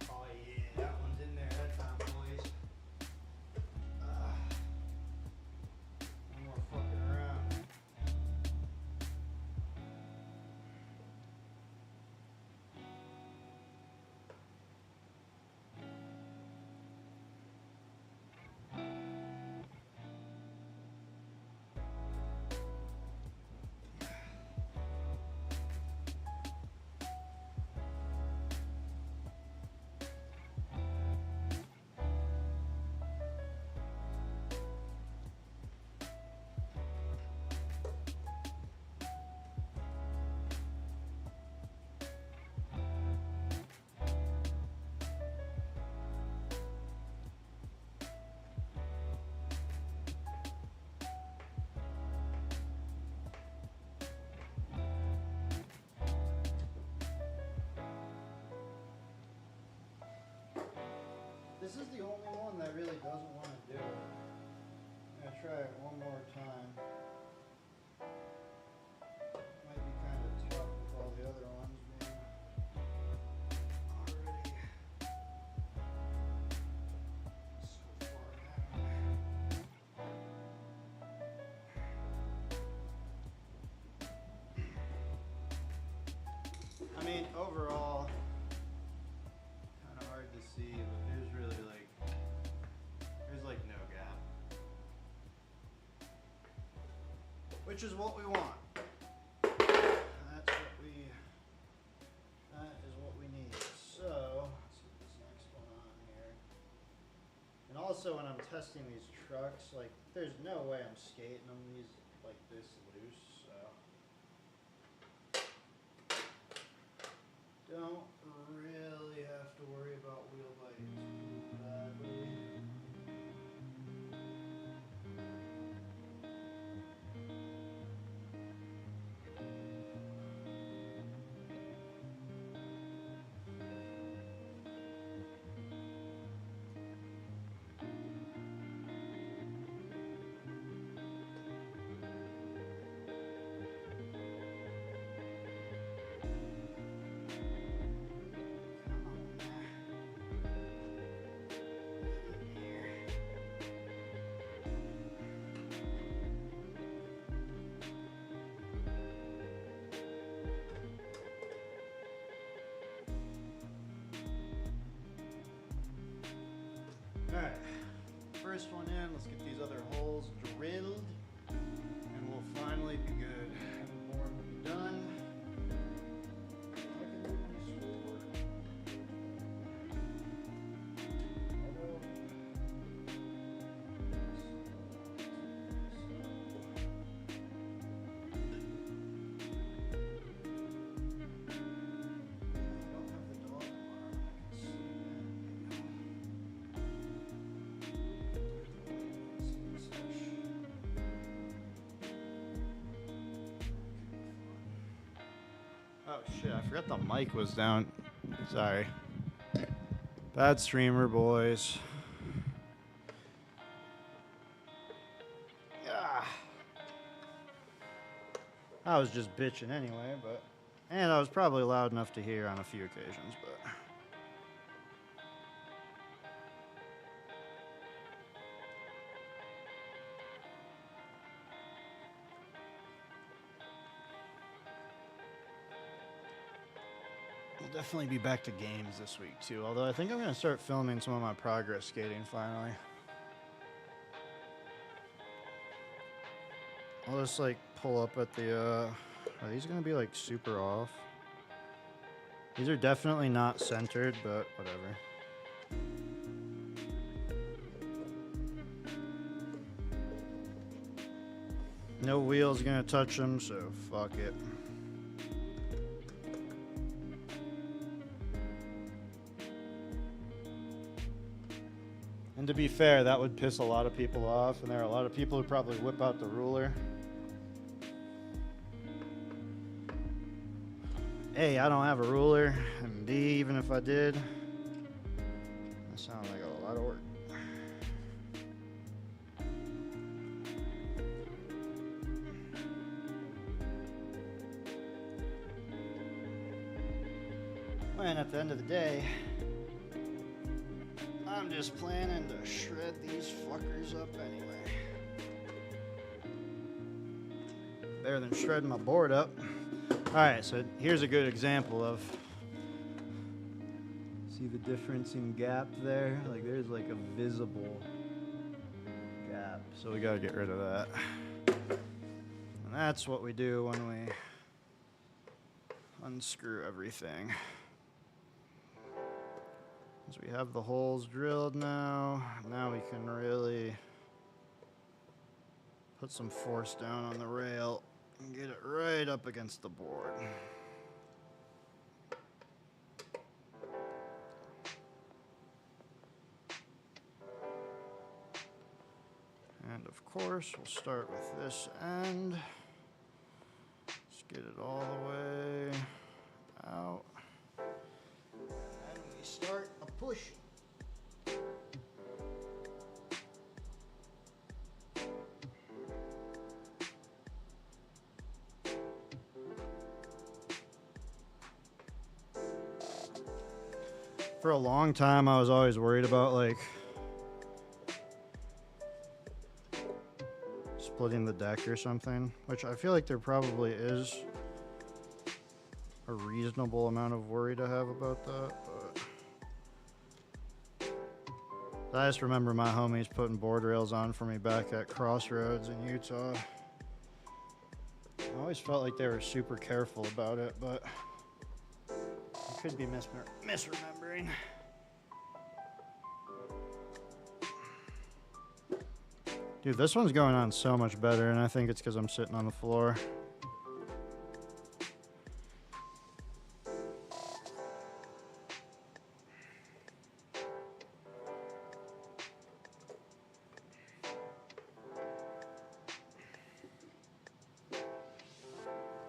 Oh yeah, that one's in there that time, boys. No more fucking around. This is the only one that really doesn't want to do it. I'm gonna try it one more time. Might be kind of tough with all the other ones being already so far down. I mean, overall, kind of hard to see, but there's really there's like no gap, which is what we want. That is what we need. So let's get this next one on here. And also, when I'm testing these trucks, like there's no way I'm skating them these like this loose. So don't really have to worry about wheel bites too badly. Alright, first one in, let's get these other holes drilled, and we'll finally be good. And more will be done. I can do my schoolwork. Oh shit, I forgot the mic was down. Sorry. Bad streamer, boys. Ah. I was just bitching anyway, but... And I was probably loud enough to hear on a few occasions, but... We'll definitely be back to games this week too. Although I think I'm gonna start filming some of my progress skating finally. I'll just like pull up at the. Are these gonna be like super off? These are definitely not centered, but whatever. No wheel's gonna touch them, so fuck it. And to be fair, that would piss a lot of people off, and there are a lot of people who probably whip out the ruler. A, I don't have a ruler, and B, even if I did, that sounds like a lot of work. And at the end of the day, I'm just planning to shred these fuckers up anyway. Better than shredding my board up. Alright, so here's a good example of, see the difference in gap there? Like there's like a visible gap, so we gotta get rid of that. And that's what we do when we unscrew everything. As we have the holes drilled now we can really put some force down on the rail and get it right up against the board. And of course, we'll start with this end. Just get it all the way out. And we start a push. For a long time, I was always worried about like splitting the deck or something, which I feel like there probably is a reasonable amount of worry to have about that, but I just remember my homies putting board rails on for me back at Crossroads in Utah. I always felt like they were super careful about it, but I could be misremembering. Dude, this one's going on so much better, and I think it's because I'm sitting on the floor.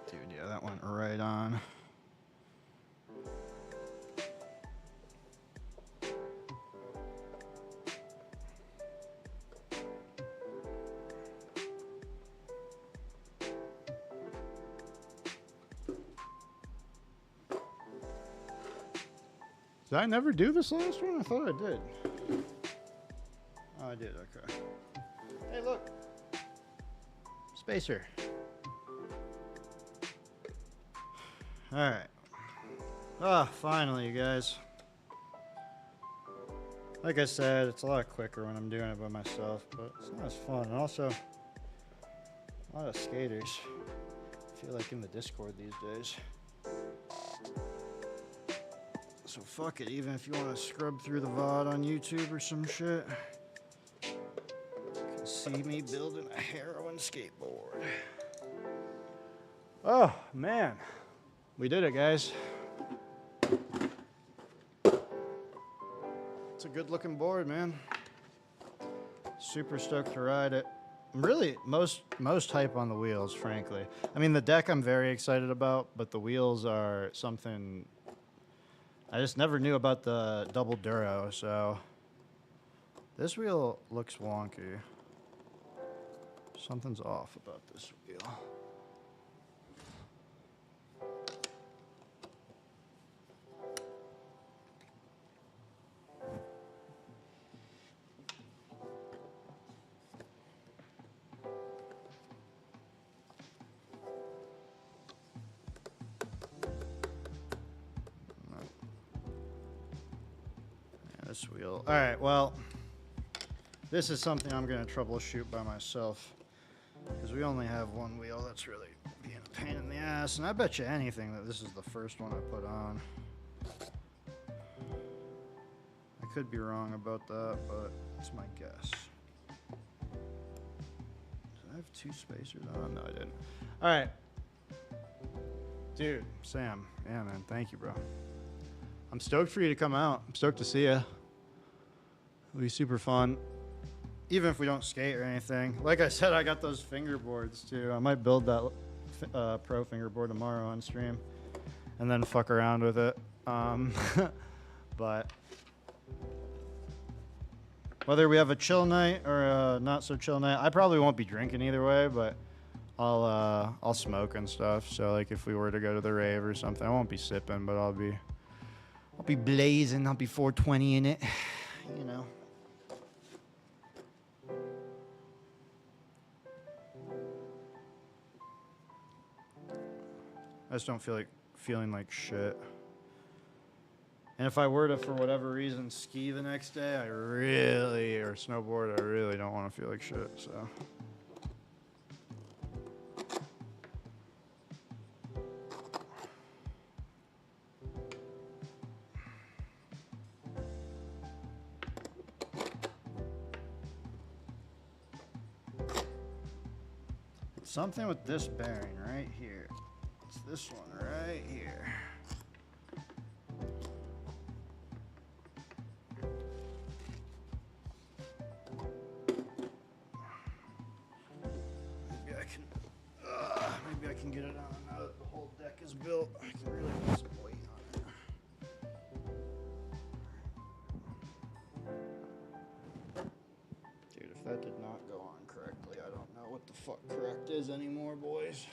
Dude, yeah, that went right on. Did I never do this last one? I thought I did. Oh, I did, okay. Hey, look. Spacer. Alright. Ah, finally, you guys. Like I said, it's a lot quicker when I'm doing it by myself, but it's not as fun. And also, a lot of skaters feel like in the Discord these days. So fuck it, even if you want to scrub through the VOD on YouTube or some shit, you can see me building a heroin skateboard. Oh, man. We did it, guys. It's a good looking board, man. Super stoked to ride it. I'm really most hype on the wheels, frankly. I mean, the deck I'm very excited about, but the wheels are something I just never knew about the double duro, so this wheel looks wonky. Something's off about this wheel. this wheel. All right, well, this is something I'm going to troubleshoot by myself because we only have one wheel. That's really being a pain in the ass. And I bet you anything that this is the first one I put on. I could be wrong about that, but it's my guess. Did I have 2 spacers on? No, I didn't. All right. Dude, Sam. Yeah, man. Thank you, bro. I'm stoked for you to come out. I'm stoked to see you. It'll be super fun. Even if we don't skate or anything. Like I said, I got those fingerboards too. I might build that pro fingerboard tomorrow on stream and then fuck around with it. But whether we have a chill night or a not so chill night, I probably won't be drinking either way, but I'll smoke and stuff. So like if we were to go to the rave or something, I won't be sipping, but I'll be blazing. I'll be 420 in it, you know. I just don't feel like feeling like shit. And if I were to, for whatever reason, ski the next day, or snowboard, I really don't want to feel like shit, so. Something with this bearing right here. It's this one right here. Maybe I can get it on now that the whole deck is built. I can really put some weight on it. Dude, if that did not go on correctly, I don't know what the fuck correct is anymore, boys.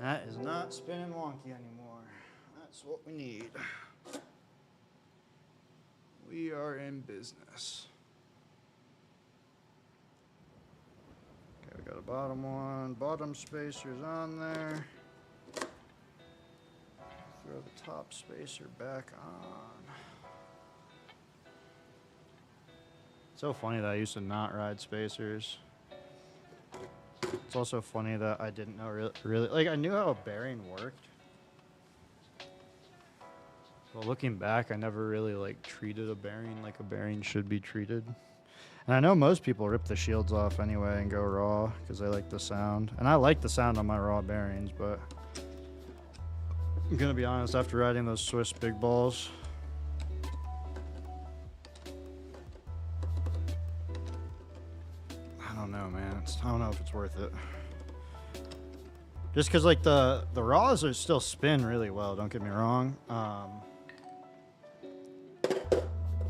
That is not spinning wonky anymore. That's what we need. We are in business. Okay, we got a bottom one, bottom spacers on there. Throw the top spacer back on. So funny that I used to not ride spacers. It's also funny that I didn't know really like I knew how a bearing worked. But looking back, I never really like treated a bearing like a bearing should be treated. And I know most people rip the shields off anyway and go raw because they like the sound. And I like the sound on my raw bearings, but I'm gonna be honest, after riding those Swiss big balls, I don't know, man. I don't know if it's worth it. Just because like the raws are still spin really well, don't get me wrong.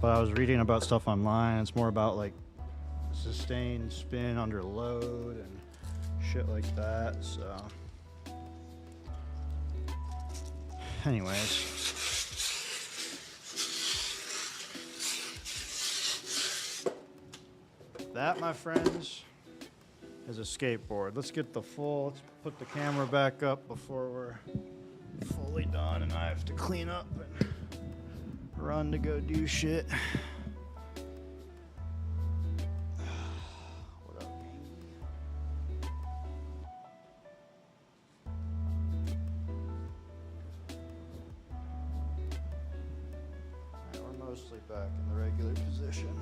But I was reading about stuff online. It's more about like sustained spin under load and shit like that. So, anyways, that, my friends, is a skateboard. Let's get let's put the camera back up before we're fully done and I have to clean up and run to go do shit. What up, gang? Alright, we're mostly back in the regular position.